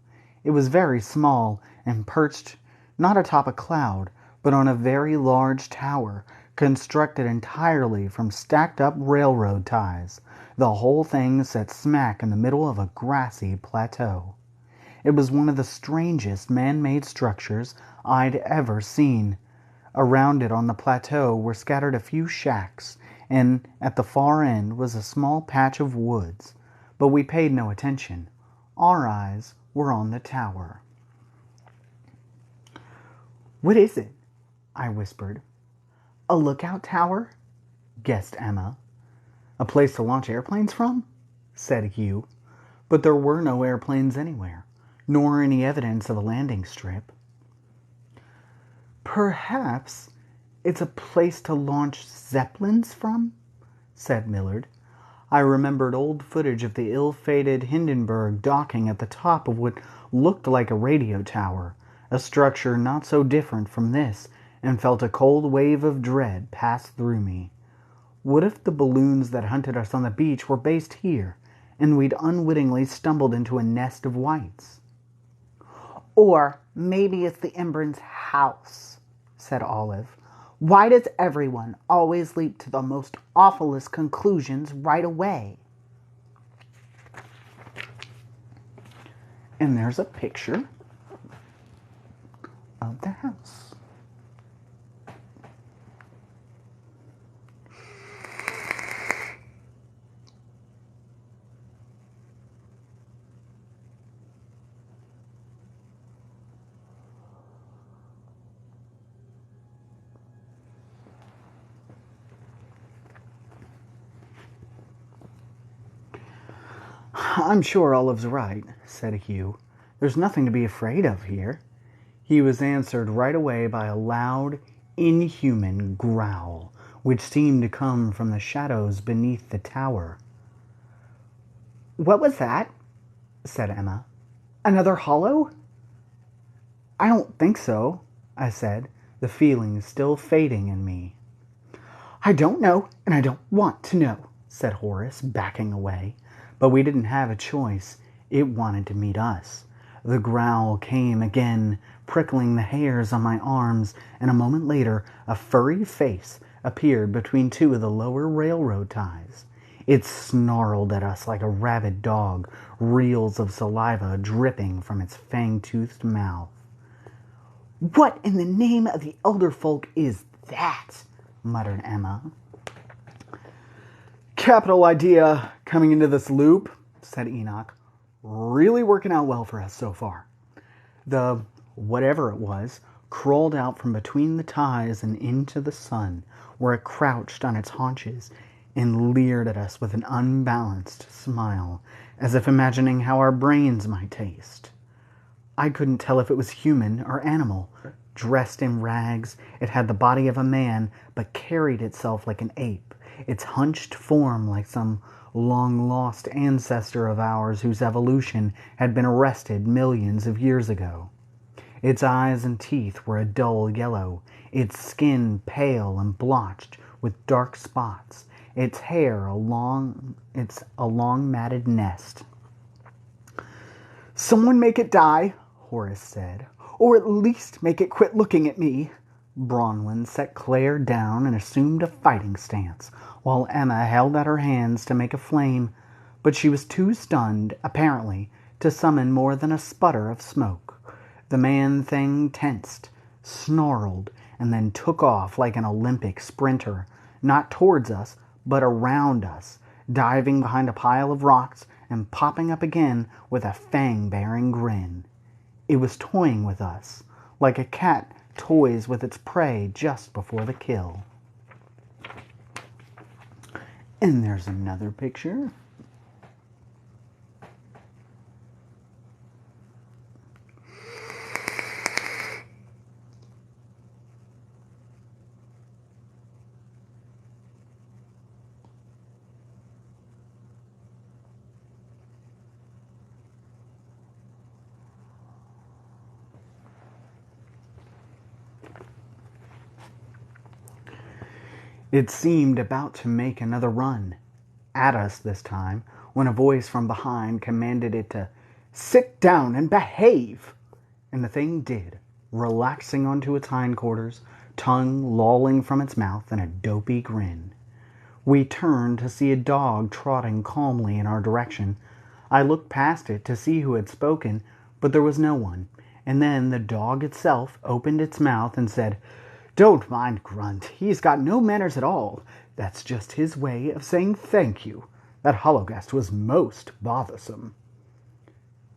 It was very small and perched not atop a cloud, but on a very large tower constructed entirely from stacked up railroad ties, the whole thing set smack in the middle of a grassy plateau. It was one of the strangest man-made structures I'd ever seen. Around it on the plateau were scattered a few shacks, and at the far end was a small patch of woods. But we paid no attention. Our eyes were on the tower. "What is it?" I whispered. "A lookout tower?" guessed Emma. "A place to launch airplanes from?" said Hugh. But there were no airplanes anywhere, nor any evidence of a landing strip. "Perhaps it's a place to launch Zeppelins from?" said Millard. I remembered old footage of the ill-fated Hindenburg docking at the top of what looked like a radio tower, a structure not so different from this, and felt a cold wave of dread pass through me. What if the balloons that hunted us on the beach were based here, and we'd unwittingly stumbled into a nest of whites? "Or maybe it's the Embrun's house," said Olive. "Why does everyone always leap to the most awfulest conclusions right away?" And there's a picture of the house. "I'm sure Olive's right," said Hugh. "There's nothing to be afraid of here." He was answered right away by a loud, inhuman growl, which seemed to come from the shadows beneath the tower. "What was that?" said Emma. "Another hollow?" "I don't think so," I said, the feeling still fading in me. "I don't know, and I don't want to know," said Horace, backing away. But we didn't have a choice. It wanted to meet us. The growl came again, prickling the hairs on my arms, and a moment later a furry face appeared between two of the lower railroad ties. It snarled at us like a rabid dog, reels of saliva dripping from its fang-toothed mouth. "What in the name of the elder folk is that?" muttered Emma. "Capital idea coming into this loop," said Enoch. "Really working out well for us so far." The whatever it was crawled out from between the ties and into the sun, where it crouched on its haunches and leered at us with an unbalanced smile, as if imagining how our brains might taste. I couldn't tell if it was human or animal. Dressed in rags, it had the body of a man, but carried itself like an ape, its hunched form like some long-lost ancestor of ours whose evolution had been arrested millions of years ago. Its eyes and teeth were a dull yellow, its skin pale and blotched with dark spots, its hair a long matted nest. "Someone make it die," Horace said, "or at least make it quit looking at me." Bronwyn set Claire down and assumed a fighting stance, while Emma held out her hands to make a flame, but she was too stunned, apparently, to summon more than a sputter of smoke. The man-thing tensed, snarled, and then took off like an Olympic sprinter, not towards us, but around us, diving behind a pile of rocks and popping up again with a fang-bearing grin. It was toying with us, like a cat toys with its prey just before the kill. And there's another picture. It seemed about to make another run, at us this time, when a voice from behind commanded it to sit down and behave. And the thing did, relaxing onto its hindquarters, tongue lolling from its mouth in a dopey grin. We turned to see a dog trotting calmly in our direction. I looked past it to see who had spoken, but there was no one. And then the dog itself opened its mouth and said, "Don't mind Grunt. He's got no manners at all. That's just his way of saying thank you. That hologuest was most bothersome."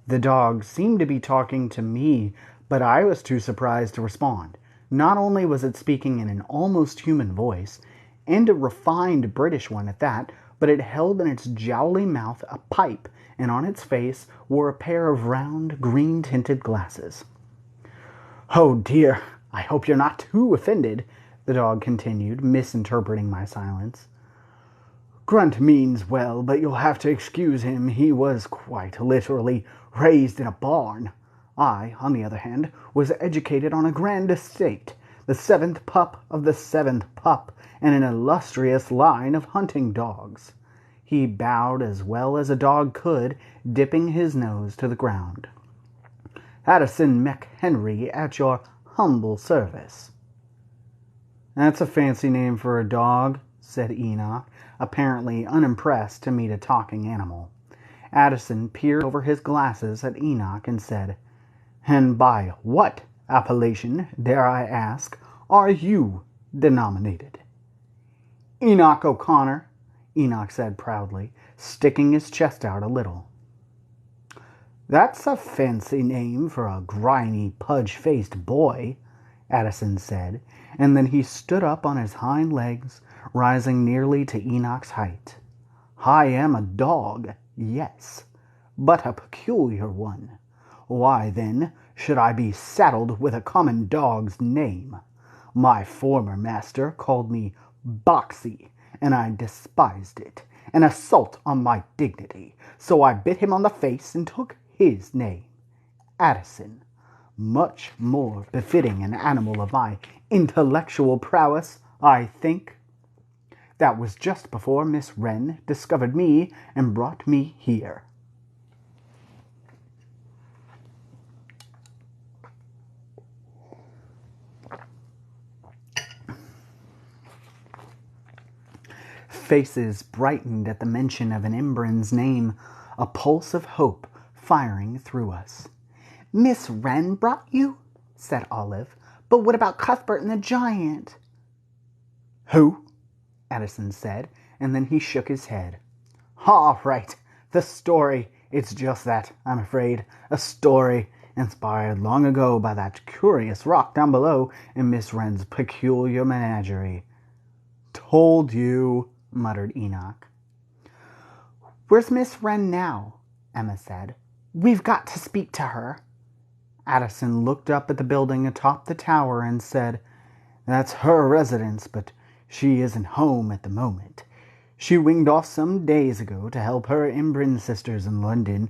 The dog seemed to be talking to me, but I was too surprised to respond. Not only was it speaking in an almost human voice, and a refined British one at that, but it held in its jowly mouth a pipe, and on its face wore a pair of round, green-tinted glasses. "Oh dear, I hope you're not too offended," the dog continued, misinterpreting my silence. "Grunt means well, but you'll have to excuse him. He was quite literally raised in a barn. I, on the other hand, was educated on a grand estate, the seventh pup of the seventh pup, and an illustrious line of hunting dogs." He bowed as well as a dog could, dipping his nose to the ground. "Addison McHenry at your humble service." "That's a fancy name for a dog," said Enoch, apparently unimpressed to meet a talking animal. Addison peered over his glasses at Enoch and said, "And by what appellation, dare I ask, are you denominated?" "Enoch O'Connor," Enoch said proudly, sticking his chest out a little. "That's a fancy name for a grimy, pudge-faced boy," Addison said, and then he stood up on his hind legs, rising nearly to Enoch's height. "I am a dog, yes, but a peculiar one. Why, then, should I be saddled with a common dog's name? My former master called me Boxy, and I despised it, an assault on my dignity, so I bit him on the face and took his name, Addison, much more befitting an animal of my intellectual prowess, I think. That was just before Miss Wren discovered me and brought me here." Faces brightened at the mention of an Embren's name, a pulse of hope firing through us. "Miss Wren brought you?" said Olive. "But what about Cuthbert and the giant?" "Who?" Addison said, and then he shook his head. "All right, the story. It's just that, I'm afraid. A story inspired long ago by that curious rock down below in Miss Wren's peculiar menagerie." "Told you," muttered Enoch. "Where's Miss Wren now?" Emma said. "We've got to speak to her." Addison looked up at the building atop the tower and said, "That's her residence, but she isn't home at the moment. She winged off some days ago to help her Embren sisters in London.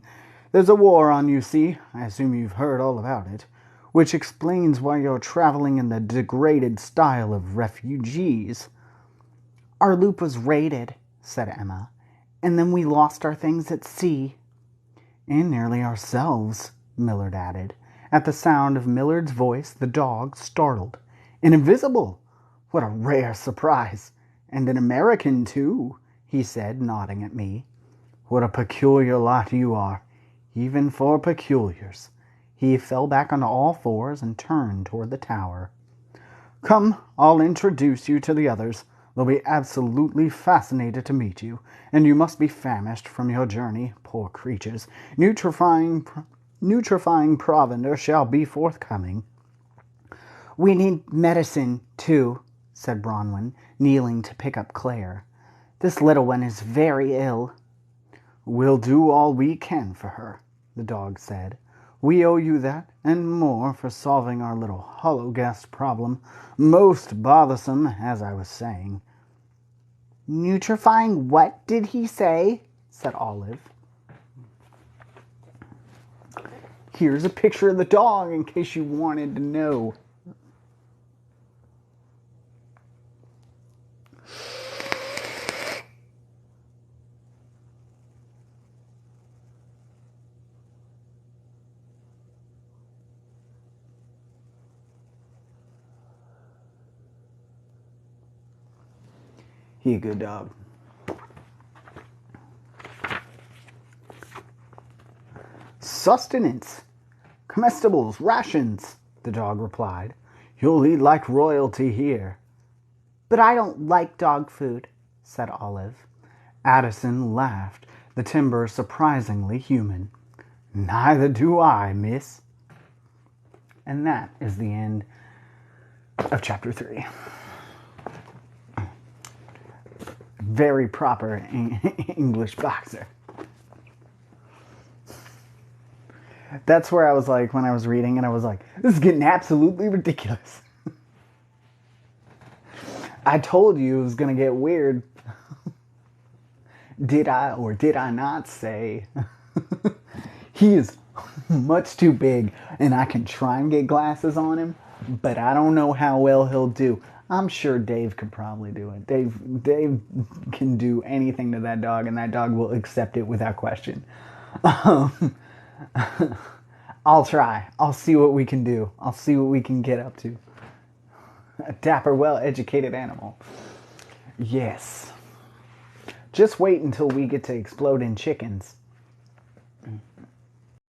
There's a war on, you see. I assume you've heard all about it, which explains why you're traveling in the degraded style of refugees." "Our loop was raided," said Emma, "and then we lost our things at sea." "And nearly ourselves," Millard added. At the sound of Millard's voice, the dog startled. "An invisible! What a rare surprise! And an American, too," he said, nodding at me. "What a peculiar lot you are, even for peculiars." He fell back on all fours and turned toward the tower. "Come, I'll introduce you to the others. They'll be absolutely fascinated to meet you, and you must be famished from your journey, poor creatures. Nutrifying provender shall be forthcoming." "We need medicine, too," said Bronwyn, kneeling to pick up Claire. "This little one is very ill." "We'll do all we can for her," the dog said. "We owe you that, and more, for solving our little hologuest problem. Most bothersome, as I was saying." "Nutrifying what did he say?" said Olive. "Here's a picture of the dog, in case you wanted to know." He a good dog. Sustenance. Comestibles, rations, the dog replied. You'll eat like royalty here. But I don't like dog food, said Olive. Addison laughed, the timbre surprisingly human. Neither do I, miss. And that is the end of chapter 3. Very proper English boxer. That's where I was like, when I was reading it, I was like, this is getting absolutely ridiculous. I told you it was going to get weird. Did I or did I not say he is much too big and I can try and get glasses on him, but I don't know how well he'll do. I'm sure Dave could probably do it. Dave can do anything to that dog and that dog will accept it without question. I'll try. I'll see what we can do. I'll see what we can get up to. A dapper, well-educated animal. Yes. Just wait until we get to exploding chickens.